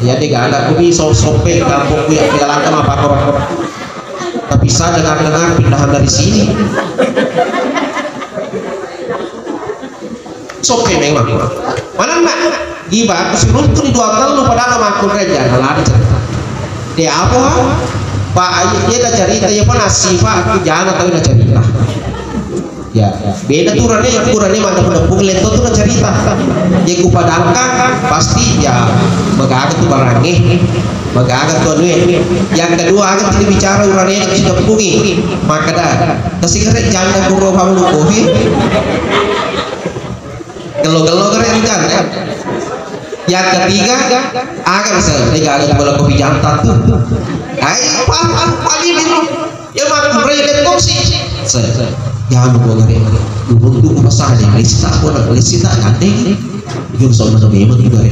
ya dia gak ada kumi sope kampung yang jalan sama apa orang tapi bisa dengar pindahan dari sini sope memang mana nak gibah kesuruh itu di dua tahun lu pada nama aku kerja lari dia apa Pak dia ada cerita ya Pak nasi Pak jangan tahu ada cerita ya beda turunnya yang kurangnya mana penepung lentok tuh cerita yang ku padangkan pasti ya magaga tuh barangnya magaga tuh duit yang kedua akan tidak bicara urangnya yang sudah pungi maka dah kasih kerek jangan kurang kamu kopi gelo-gelo keren jangan yang ketiga akan saya ada bola kopi jantan tuh ayo paling itu ya mak mereka toksi saya jangan bawa gare untuk pasal yang lisita pun lisita kante jujur soal memang juga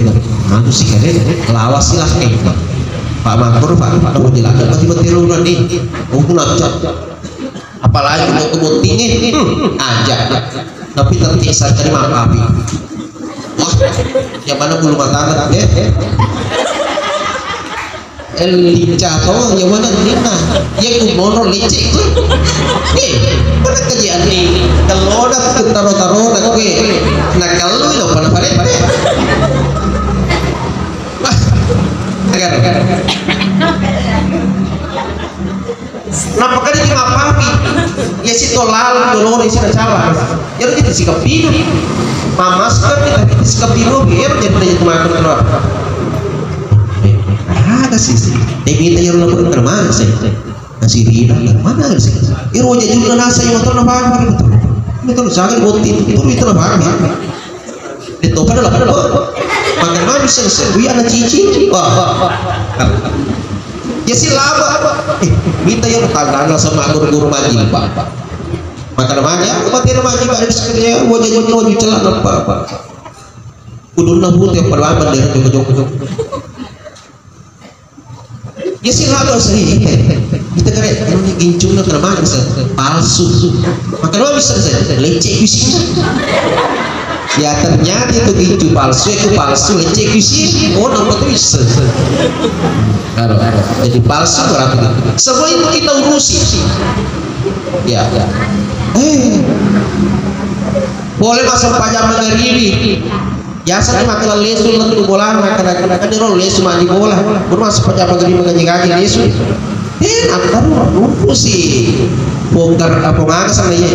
mantu sih kare lawas silah Pak Makmur Pak mau dilakukan tiba-tiba tiruan nih mungkin acak apalagi mau kebun tinggi aja tapi tertisar dari makapi wah yang mana bulu mata lincah kau yang mana lina yang kumono licik nih mana kerjaan nih kalau ada taruh nak gue nak kalau lu pada agar kenapa kali cuma papi ya si tolal dolor isi cawa ya kita sikap hidup mamas kan kita sikap hidup ya jadi teman keluar ada sih minta yang lalu termana sih nasi rina mana sih iru aja juga nasi yang motor nabang betul jangan botin itu nabang itu pada makan manis sih dia anak cici wah ya si laba minta yang tanggal sama guru-guru majib pak makan namanya mati majib ada sekalian wajah celana pak kudu nabut yang perlahan dari jauh ya sih laba sih kita kira ini gincung na termana palsu maka lo bisa leceh bisnis ya ternyata itu gincu palsu leceh bisnis oh nampak tuh bisa jadi palsu berarti semua itu kita urusi ya boleh masuk pajak mengeriri ya saya makan lesu lalu bola makan di roll lesu mandi bola baru masuk pajak mengeriri lesu antar lupa sih bongkar apa nggak sama ya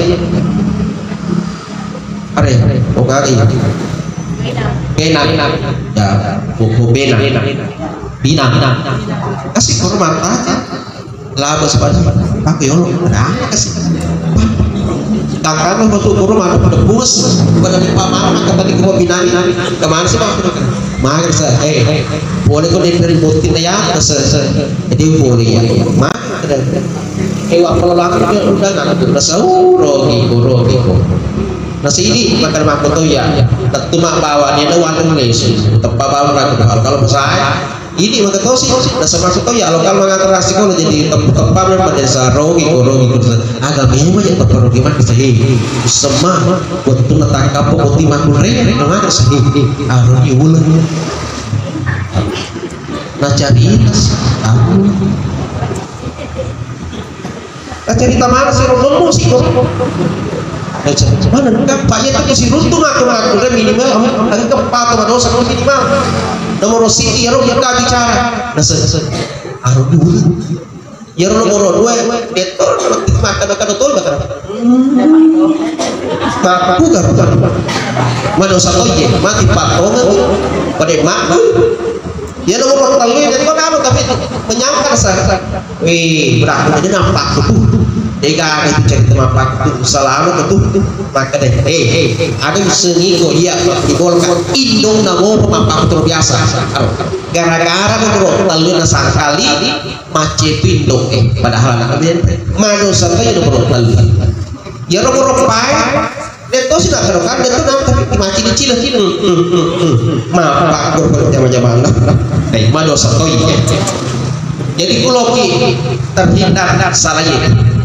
are bongkar ya bena ya bena kasih hormat aja laba sepanjang pakai yolo ada kasih takkan masuk rumah pada bus pada paman kata di gua binani kemana sih bang mager sa boleh kau dari botin ya jadi boleh ya mak wak pelolak itu udah nggak udah rogi nasi ini makan makoto ya tentu mak bawa dia ada warung lesu tepat bawa kalau saya ini maka tahu sih dasar masuk tahu ya kalau mengatrasi kalau jadi tempat pada desa rogi agamanya banyak tempat gimana bisa semua buat itu natangkap putih makul rene nggak sih arogi ulang nah cerita cerita mana sih rombong musik mana enggak pak ya itu si runtuh aku minimal agak keempat atau dosa minimal nomor siti ya kita bicara aruh dulu ya nomor dua detor makan betul makan bukan mana satu ya mati patongan pada mak ya nomor telu jadi kok kamu tapi menyangkal saya berarti aja nampak tuh Ega itu cerita mapak itu selalu betul maka deh ada seniko dia digolkan indong namo mapak itu biasa gara-gara bro lalu nasang kali mace pindong padahal kemudian manusia itu bro lalu ya nomor pai itu sih nak kerokan itu nam tapi mace dicil mapak bro zaman-zaman manusia itu jadi kuloki terhindar salah ini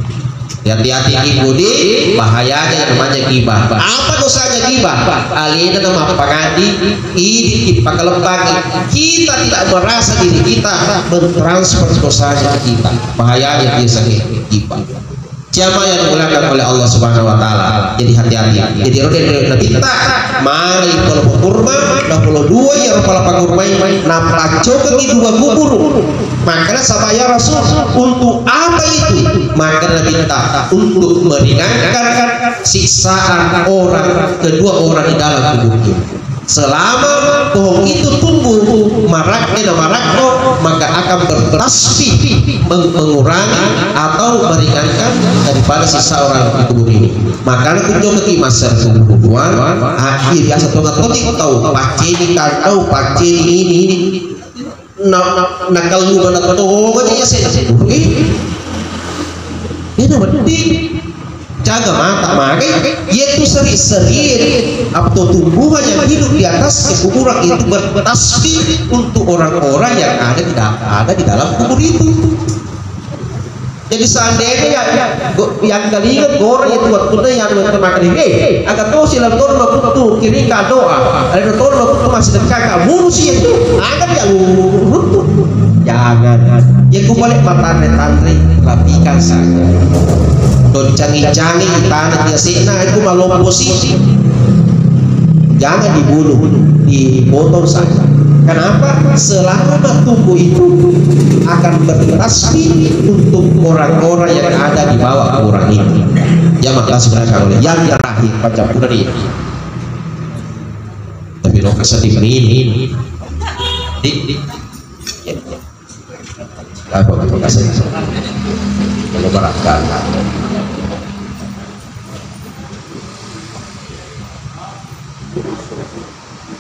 hati-hati ibudi bahayanya yang namanya gibah apa dosanya gibah alina nama pangadi ini pakalempang kita tidak merasa diri kita mentransfer dosanya ke kita bahayanya biasanya gibah Siapa yang dimuliakan oleh Allah Subhanahu wa taala. Jadi hati-hati. Jadi roda kita mari kalau kurma dah kalau dua ya kalau kurma nampak coba di dua bubur. Makanya sabaya Rasul untuk apa itu? Maka minta untuk meringankan siksaan orang kedua orang di dalam tubuhnya. Selama pohon itu tumbuh maraknya maka akan bertasbih mengurangi atau meringankan daripada sisa orang di tubuh ini. Maka aku coba di masa kebutuhan akhir biasa totik tahu pakai ini kau pakai ini nakal lu mana tahu aja saya ini apa jaga mata makanya yaitu seri-seri atau tumbuhan yang hidup di atas kuburan itu bertasbih untuk orang-orang yang ada di dalam kubur itu. Jadi seandainya yang kali ingat orang itu waktu yang makan ini agak tahu silam turun waktu kiri doa ada turun waktu masih dekat kamu sih itu agak yang runtuh jangan ya aku balik mata tantri rapikan saja. Don canggih-canggih tanah biasa itu malu posisi jangan dibunuh dipotong saja. Kenapa? Selama tubuh itu akan bertasbih untuk orang-orang yang ada di bawah orang ini. Ya maka sebenarnya oleh yang terakhir pancapura ini. Tapi lo kesedih ini. Apa kasih? Kalau barangkali.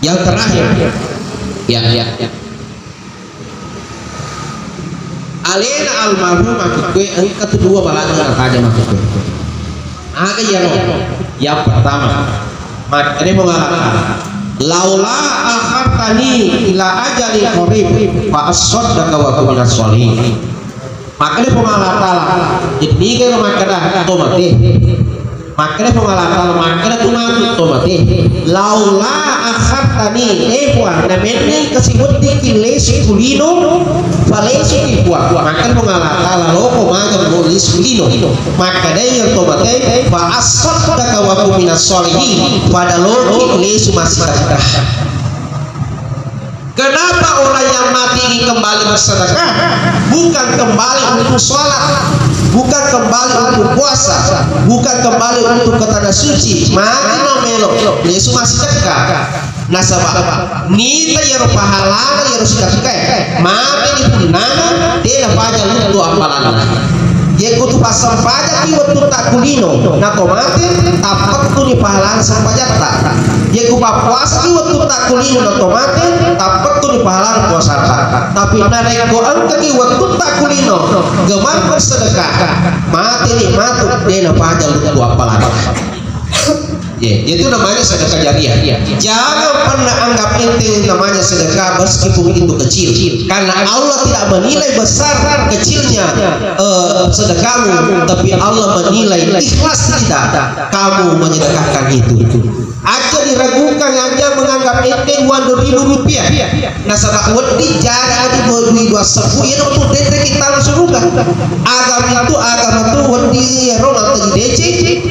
Yang terakhir ya alena almarhum maksudku angka kedua balanya aja maksudku ada yang pertama makanya mengatakan laula akhartani ila ajali qarib fa asaddaka wa kuntu minas sholihin makanya pengalaman jadi kalau makanya otomatis makanya pengalaman makanya tuh otomatis laula akhartani buat namanya kesebut dikile kulino valesi buat makanya pengalaman lalu makan nulis kulino makanya yang otomatis fa asaddaka wa kuntu minas sholihin pada lo kile masih sedekah. Kenapa orang yang mati ini kembali bersedekah? Bukan kembali untuk sholat, bukan kembali untuk puasa, bukan kembali untuk ke tanah suci. Mati nomelo, Yesus masih sedekah. Nah sebab nita yaro pahala yaro sedekah. Mati di punana, dia dapat untuk apalan. Dia kutu pasang pajak di waktu tak kulino, nah tomatis tapak tu di pahala sampai jatah. Dia kupa puasa di waktu tak kulino, nah tomatis tapak tu di pahala puasa. Tapi narik Quran di waktu tak kulino, gemar bersedekah, mati ni matu dia nak pajak untuk apalan. Itu namanya sedekah jariah. Jangan pernah anggap enteng namanya sedekah meskipun itu kecil, karena Allah tidak menilai besar kecilnya sedekahmu, tapi Allah menilai ikhlas tidak kamu menyedekahkan itu. Aja diragukan aja menganggap enteng uang Rp2.000. Nah sebab wedi jaga di 210 ya untuk dete kita surga. Agama itu wedi rona tadi DC,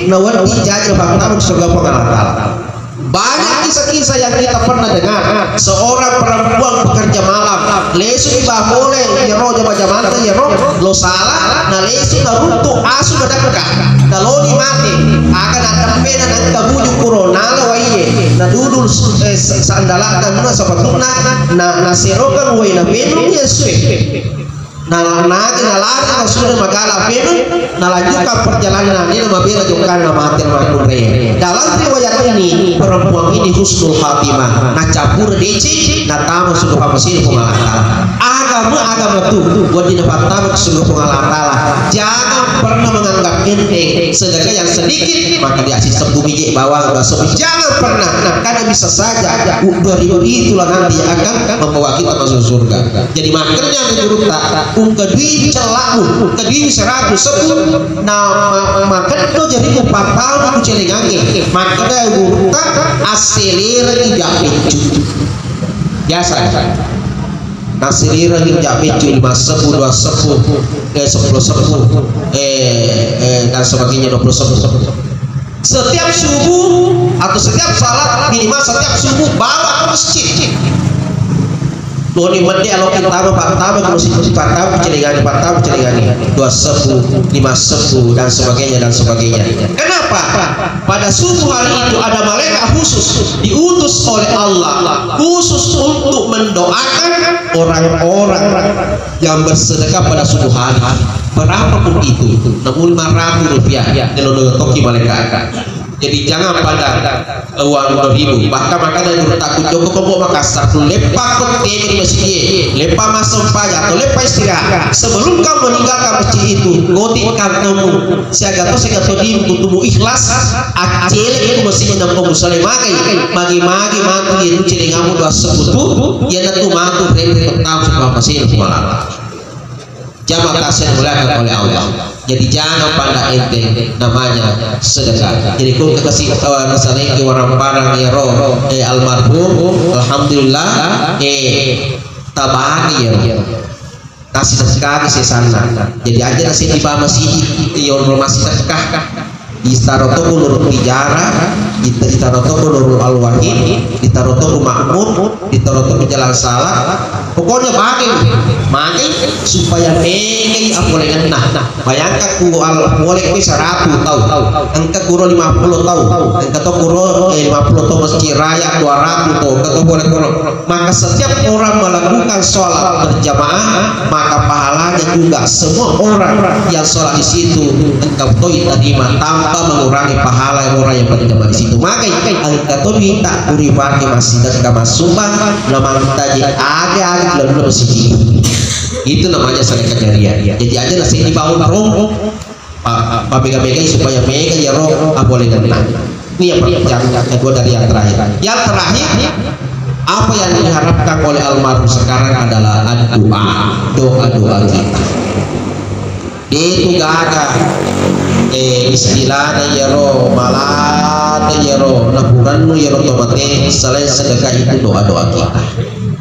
nah wedi jaga bakal surga pengalaman. Banyak kisah-kisah yang kita pernah dengar. Seorang perempuan pekerja malam, lesu iba boleh yero jama jamanta yero lo salah, nah lesu na runtuh asu badakka. Kalau di mati akan ada pena dan kabuju corona waiye. Nah dudul sandalah dan mana sepatuna na serokan wai na penu yesu. Nalari sudah magala penu nalanjutkan perjalanan ini mabila jungkan nama hati dalam riwayat ini perempuan ini husnul khatimah nah campur deci nah tamu sudah kamusin pengalaman agama itu buat di dapat tamu sudah pengalaman. Jangan pernah menganggap enteng sedekah yang sedikit maka dia sistem bumi bawah jangan pernah karena bisa saja 2.000 itulah nanti akan membawa kita masuk surga. Jadi makanya menurut kedui celamu kedui 110 nah maka itu jadi 4 tahun aku celengange makanya urut aselir tidak pincu biasa Nasirira hingga becu 5 sepuh 2 sepuh 10 sepuh dan sebagainya 20 sepuh. Setiap subuh atau setiap salat minimal setiap subuh bawa ke masjid. Doni mende alo kita kalau si patah celingani 2 sepuh 5 sepuh dan sebagainya. Kenapa? Pada subuh hari itu ada malaikat khusus diutus oleh Allah khusus untuk mendoakan orang-orang yang bersedekah pada subuh hari. Berapapun itu, namun 500 rupiah dilodotoki malaikat. Jadi jangan pada uang 2.000. Bahkan makanya dulu takut Joko Kebo Makassar tuh lepak kote di masjid, lepak masuk pajak atau lepak istirahat. Sebelum kamu meninggalkan masjid itu, ngotin kantongmu. Saya gato di tubuh ikhlas. Acel itu mestinya nampak musoleh magi mantu itu ciri kamu 2 seputu. Ya tentu mantu rem pertama sebab masih malam. Jamaah kasih dimuliakan oleh Allah. Jadi jangan pandang enteng namanya sedekah. Jadi kalau kasih misalnya ke orang parang ya roh almarhum alhamdulillah tabahan ya kasih sedekah ke sana. Jadi aja nasi di bawah masjid yang masih sedekah Istaroto Nurul Tijara, Istaroto Nurul Al-Wahid, Istaroto Makmur, Istaroto Jalan Salah. Pokoknya makin supaya mengi apolengan nah. Bayangkan ku boleh ku 100 tahu. Engka kuro 50 tahu. Engka to kuro 50 tahu masjid raya 200 tahu. Engka boleh kuro. Maka setiap orang melakukan sholat berjamaah, maka pahalanya juga semua orang yang sholat di situ engkau to diterima tanpa mengurangi pahala orang yang berjamaah di situ. Maka engka to minta kuribati masjid kama sumbang lamang taji ada belum masjid. Itu namanya sedekah jariah. Jadi aja nasi dibangun roh Pak mega supaya mega ya roh boleh dengar. Ini yang kedua dari yang terakhir. Yang terakhir apa yang diharapkan oleh almarhum sekarang adalah doa kita. Itu gak ada istilahnya ya roh malah ya roh naburan ya roh tomate selain sedekah itu doa kita.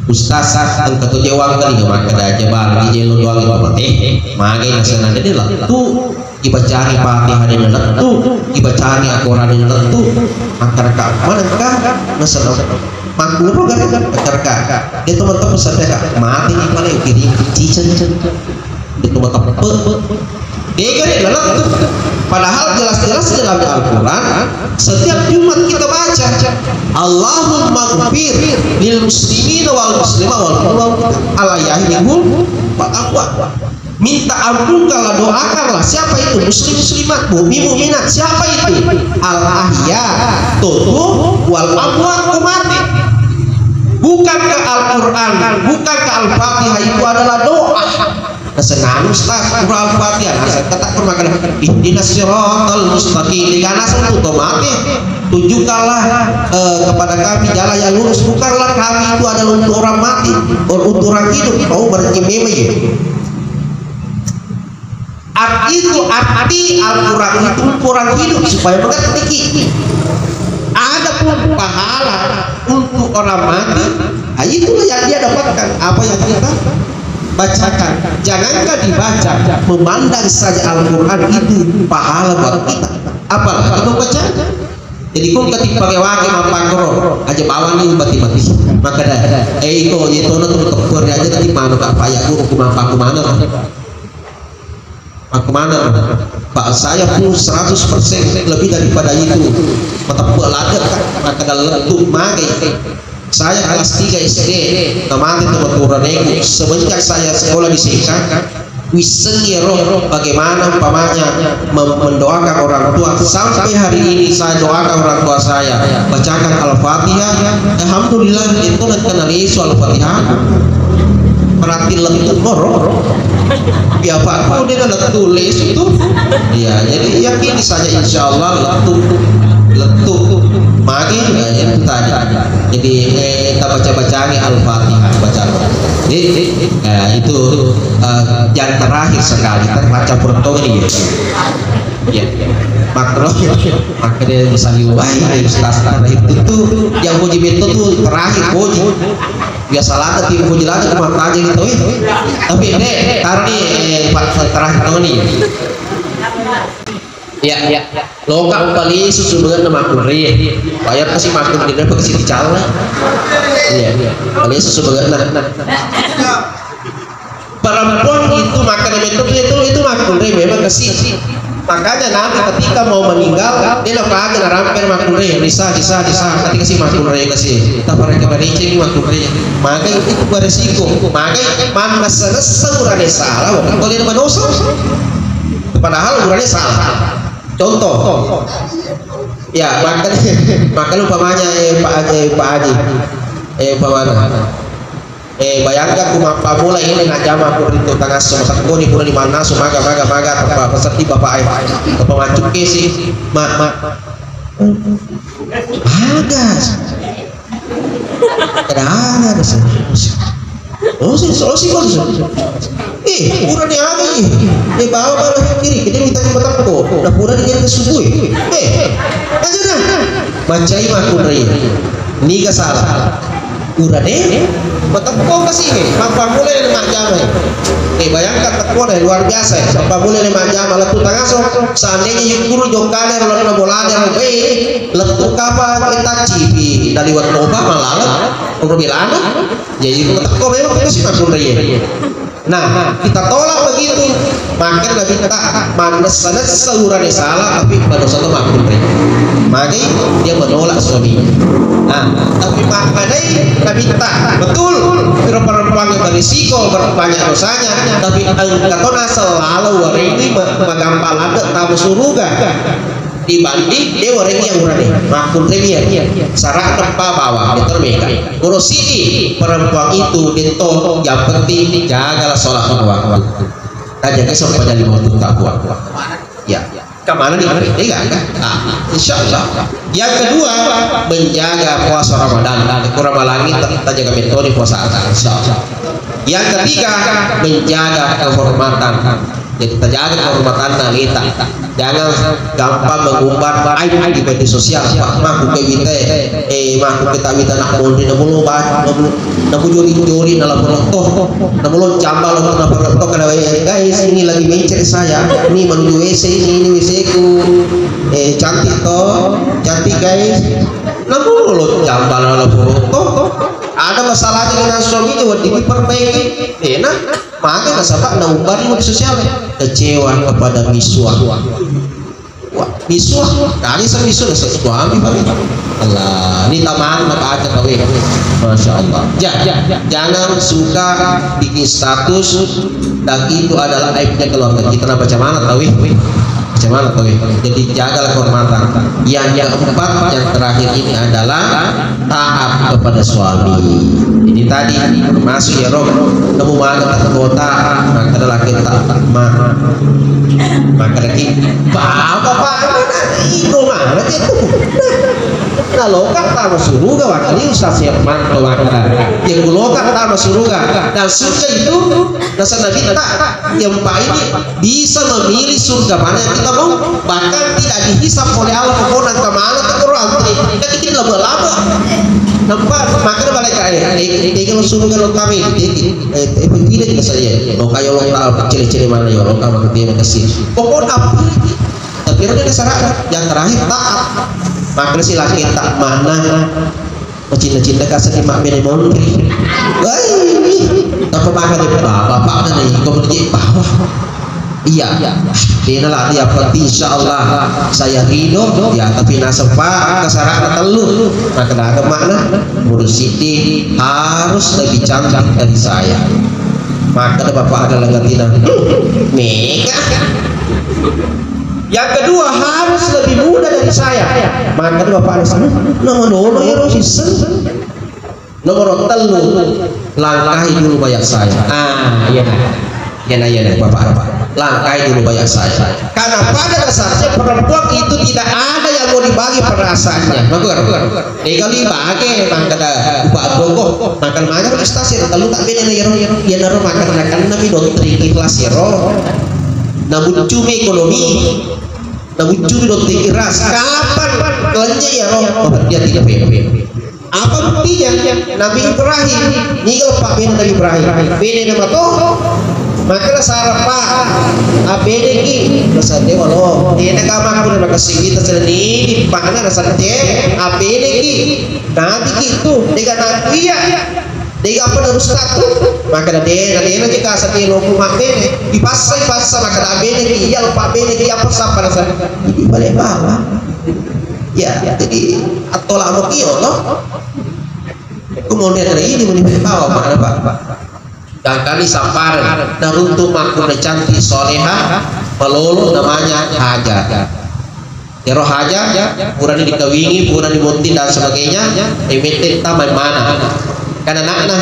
Ustaz ang katujiwang ka liga makada aja bal di jelo doang itu mate mage nasana de la tu ibacani Fatihah de la tu ibacani Al-Qur'an de la tu makarka manangka nasana makuro gara makarka dia teman-teman sedekah mati ni pale kiri cicen itu bakal dia adalah padahal jelas-jelas dalam Al-Quran setiap Jumat kita baca Allahumma ghfir lil muslimin wal muslimat wal ala yahihum fa'afwa. Minta ampun kalau doakanlah siapa itu muslim muslimat mukminat siapa itu al ahya tutu wal amwat mati. Bukankah Al-Quran bukankah Al-Fatihah itu adalah doa? Kesenangan Ustaz Al-Fatihah kata permakan ihdinas siratal mustaqim dikana satu otomatis tunjukkanlah kepada kami jalan yang lurus. Bukanlah kami itu adalah untuk orang mati untuk orang hidup mau berjememe ya. Itu arti Al-Quran itu untuk orang hidup supaya mengerti ada pun pahala untuk orang mati. Itulah yang dia dapatkan apa yang kita bacakan. Jangankan dibaca, memandang saja Al-Quran itu pahala buat kita. Apalagi membaca. Jadi kung ketika pakai wakil mampangkoro aja bawa nih mati maka dah itu na tuh tepur aja tadi mana kak payah guru kumana Pak saya pun 100% lebih daripada itu mata belajar maka dalam lentuk magai. Saya kelas 3 SD kemarin teman-teman aku semenjak saya sekolah di Singkang wisen ya roh bagaimana umpamanya mendoakan orang tua. Sampai hari ini saya doakan orang tua saya bacakan Al-Fatihah. Alhamdulillah itu kenal Yesus Al-Fatihah berarti lentuk roh ya Pak kalau dia ada tulis itu ya jadi yakin saja insya Allah lentuk magi itu tadi. Jadi kita baca nih Al-Fatihah baca. Jadi itu yang terakhir sekali kita baca pertolongan ini. ya makro makanya disaliwai ustaz itu tuh yang puji itu tuh terakhir puji biasa lah tapi puji lagi cuma aja gitu tapi ini hari terakhir tahun ini ya lokal kali susu banget nama kurri bayar kasih makan di dalam kasih dicala iya kali susu banget nah perempuan itu makan itu makan memang kasih makanya nanti ketika mau meninggal dia lo kagak ngerampir makunre bisa ketika si makunre kasih tak pernah kebarincing makunre maka itu beresiko maka mana seurane salah orang boleh berdosa padahal urane salah contoh ya makan umpamanya Pak Haji umpamanya bayangkan kuma pamula ini ngajama aku itu tengah semasa koni pura di mana sumaga maga peserti bapak ayah pemacuk kesi agas ada solusi pura ni ada bawa kiri kita minta jembatan ko dah pura dia ke subui aja dah bancai makun raya ni ka salah urane matapko kasi mampa mulai 5 jam bayangkan takwa luar biasa mampa mulai 5 jam letu tangaso seandainya yung guru jongkane lalu na bolanya letu kapa kita cipi dari watoba malalat urubilana jadi matapko memang kasi makun raya nah kita tolak begitu maka Nabi kata manas sana seurane salah tapi pada satu makun maka dia menolak suaminya nah tapi maknanya Nabi kata betul perempuan yang berisiko berbanyak dosanya tapi katona selalu orang ini magampal ada tamu surga dibanding dia orang yang urane makun premier sarah tempa bawah dia termega kurositi perempuan itu dito yang penting jagalah sholat dua waktu aja ke sampai 50 tahun ya kemana nih kan insya Allah yang kedua menjaga puasa Ramadan kurang lagi kita jaga metode puasa insya Allah yang ketiga menjaga kehormatan jadi kita jaga kehormatan kita jangan gampang mengumbar aib di media sosial maku ke wite maku kita wite nak boleh namu joli dalam perotoh namu cambal dalam perotoh karena guys ini lagi mencari saya ini menuju WC ini WC ku cantik toh cantik guys namu lo cambal dalam perotoh ada masalahnya dengan suaminya waktu diperbaiki enak maka nasabak na umbar di media sosial kecewa kepada miswah miswah kali semiswah suami Allah ini taman maka aja kau Masya Allah jangan suka bikin status dan itu adalah aibnya keluarga kita nah macam mana tahu jadi jagalah kehormatan yang keempat yang terakhir ini adalah taat kepada suami ini tadi masuk ya Rob kamu mana ke kota maka adalah kita maka lagi apa itu mana itu nah lokal tamu surga wakili Ustaz Herman yang lokal tamu surga dan surga itu dasar Nabi yang Pak ini bisa memilih surga mana yang kita mau bahkan tidak dihisap oleh Allah kemudian kemana ke Quran kita tidak laba-laba nampak makanya balik kalau surga lo kami tidak juga saja lo kayak lo tahu ciri-ciri mana ya lo kamu dia kasih pokoknya apa tapi ada syarat yang terakhir taat maka si laki tak mana cinta-cinta kasih mak bene mondri tapi makan di bapak ada nih kemudian bawah iya dia lah dia berarti insya Allah saya ridho ya tapi nasepa kesaraan telur maka ada makna Murid Siti harus lebih cantik dari saya maka bapak ada lagatina mega yang kedua harus lebih muda dari saya maka bapak ada sana nomor dulu ya Rosin nomor telu langkahi dulu bayar saya ya bapak langkahi dulu bayar saya karena pada dasarnya perempuan itu tidak ada yang mau dibagi perasaannya kalau dibagi maka ada upah dogoh makan banyak prestasi kalau tak beda ya naruh makan nabi doktrin ikhlas ya namun cuma ekonomi na muncul do tikiras kapan kelanya ya roh dia tidak pede. Apa buktinya? Nabi Ibrahim ninggal pak beda Nabi Ibrahim beda nama toh maka sarapa abede ki basate walo dia kama aku nak kasih kita sedani di pangan rasa je abede ki nabi ki itu dengan nabi ya dia apa harus satu maka dia nanti kasih dia loku makne dipasai maka abede ki ya lupa abede ki apa sapa rasa ini balik bawah ya jadi atau lama kio loh kemudian ini menimpa bawah mana pak dan kali sampar dan untuk makmur cantik soleha pelulu namanya Hajar ya roh Hajar pura dikawingi pura dimuntin dan sebagainya emitin taman mana karena anak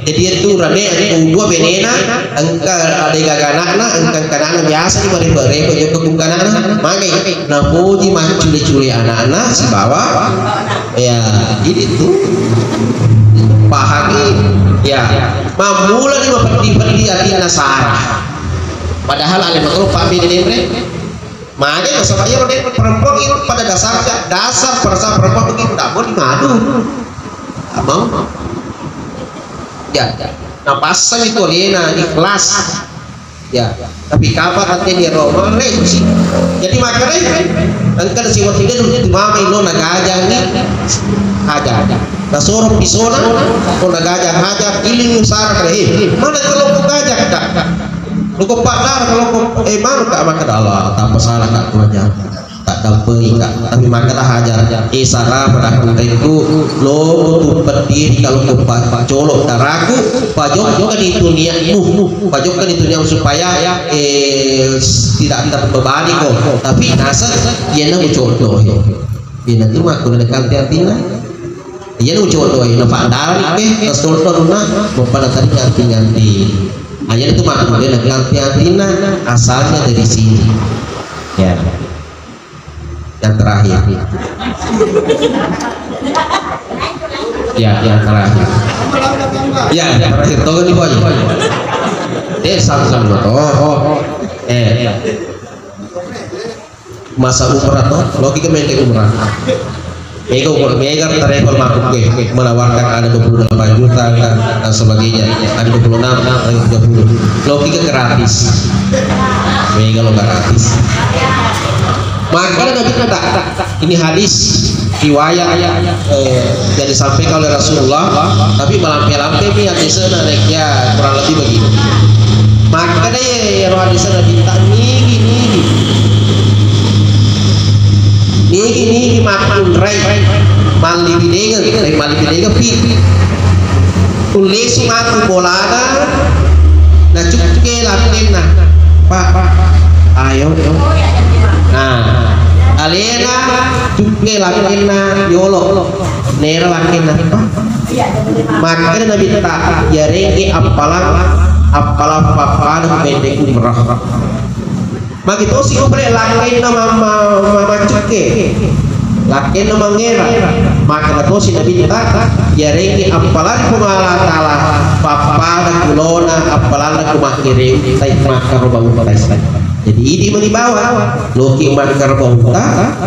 jadi itu rame dua benena engkau ada gagana engkau kanana biasa di bare-bare baju kebungkanana magai namuji mah culi-culi anak-anak si bawa ya jadi itu pahami ya mamula di mapati hati nasara padahal alim makhluk pahami di demre makanya masalahnya perempuan itu pada dasar perempuan begitu tidak mau dimadu mau ya nah pasal itu lena ikhlas ya tapi kapan hati dia roh leci jadi makanya engkau si waktu itu dimamai lo nagajang ni hajar nah sorong pisona ko nagajang hajar iling usara kare mana kalau ko gajang tak lu ko padar kalau ko mana tak maka Allah tak masalah tak tuanya tak dampei tak tapi maka dah hajar isara pada itu lo butuh pedih kalau ko colok daraku pajok kan itu niatmu pajok kan itu yang supaya tidak terbebani kok tapi nasa dia nak jodoh dia nanti mah ko dekat hati-hati iya nu jodoh ini pandal terus turun pada tadi ganti aja itu makna dia ganti asalnya dari sini ya yang terakhir ya yang terakhir ya yang terakhir tahu nih boy sama masa umrah toh logika main umrah Mega travel makuk menawarkan ada 28 juta dan sebagainya ada 26 ada 30 logika gratis Mega lo gratis maka Nabi kata ini hadis riwayat yang disampaikan oleh Rasulullah tapi melampai-lampai ini hadisnya ya kurang lebih begini maka dia hadisnya Nabi tak niki makun rai mali bidega pi tulis matu bolada na cukke lakinna pak ayo nah alena cukke lakinna yolo nera lakinna maka Nabi tak jarenge apalah papan pendek umrah magito si umre lakin na mama cukke lakin na mangera maka na to si Nabi ta yarenge apalan kumala tala papa na kulona apalan na kumakire tay makarobaw palaysa jadi ini manibawa loki makarobaw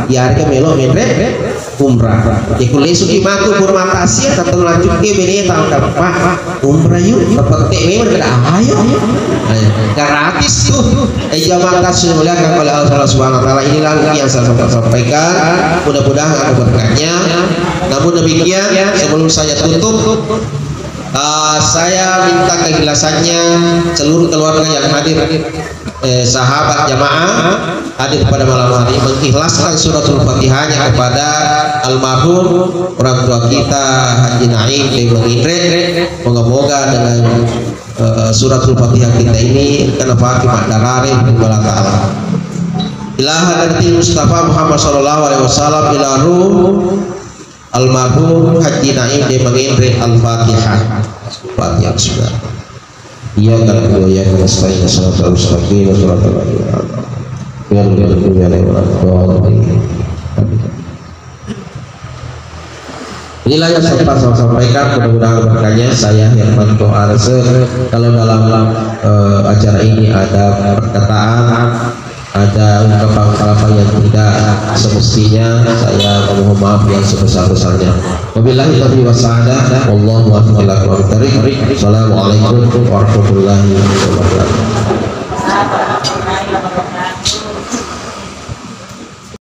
yarga melo menre umrah ikuli suki matu purmata asia tatang lanjut ke bene tangkap pak umrah yuk tepat tewe ada ayo gratis tuh jamaah kasih muliakan oleh Allah Subhanahu wa taala inilah yang saya sampaikan mudah-mudahan ada berkahnya namun demikian sebelum saya tutup saya minta kejelasannya seluruh keluarga yang hadir sahabat jamaah hadir pada malam hari mengikhlaskan suratul Fatihahnya kepada almarhum orang tua kita Haji Naim Bang Indre moga-moga dengan suratul Fatihah kita ini kena Fatimah darare Allah taala ila hadrati Mustafa Muhammad sallallahu alaihi wasallam ila ruh almarhum Haji Naim Bang Indre al-Fatihah Fatihah sudah iya kalau ya kalau saya selalu mustaqim selalu biar dunia inilah yang saya sampaikan mudah-mudahan berkahnya saya Hermanto Arse kalau dalam acara ini ada perkataan ada ungkapan-ungkapan yang tidak semestinya, saya mohon maaf yang sebesar-besarnya. Wabillahi taufiq wassadah. Wallahu a'lam. Assalamualaikum warahmatullahi wabarakatuh.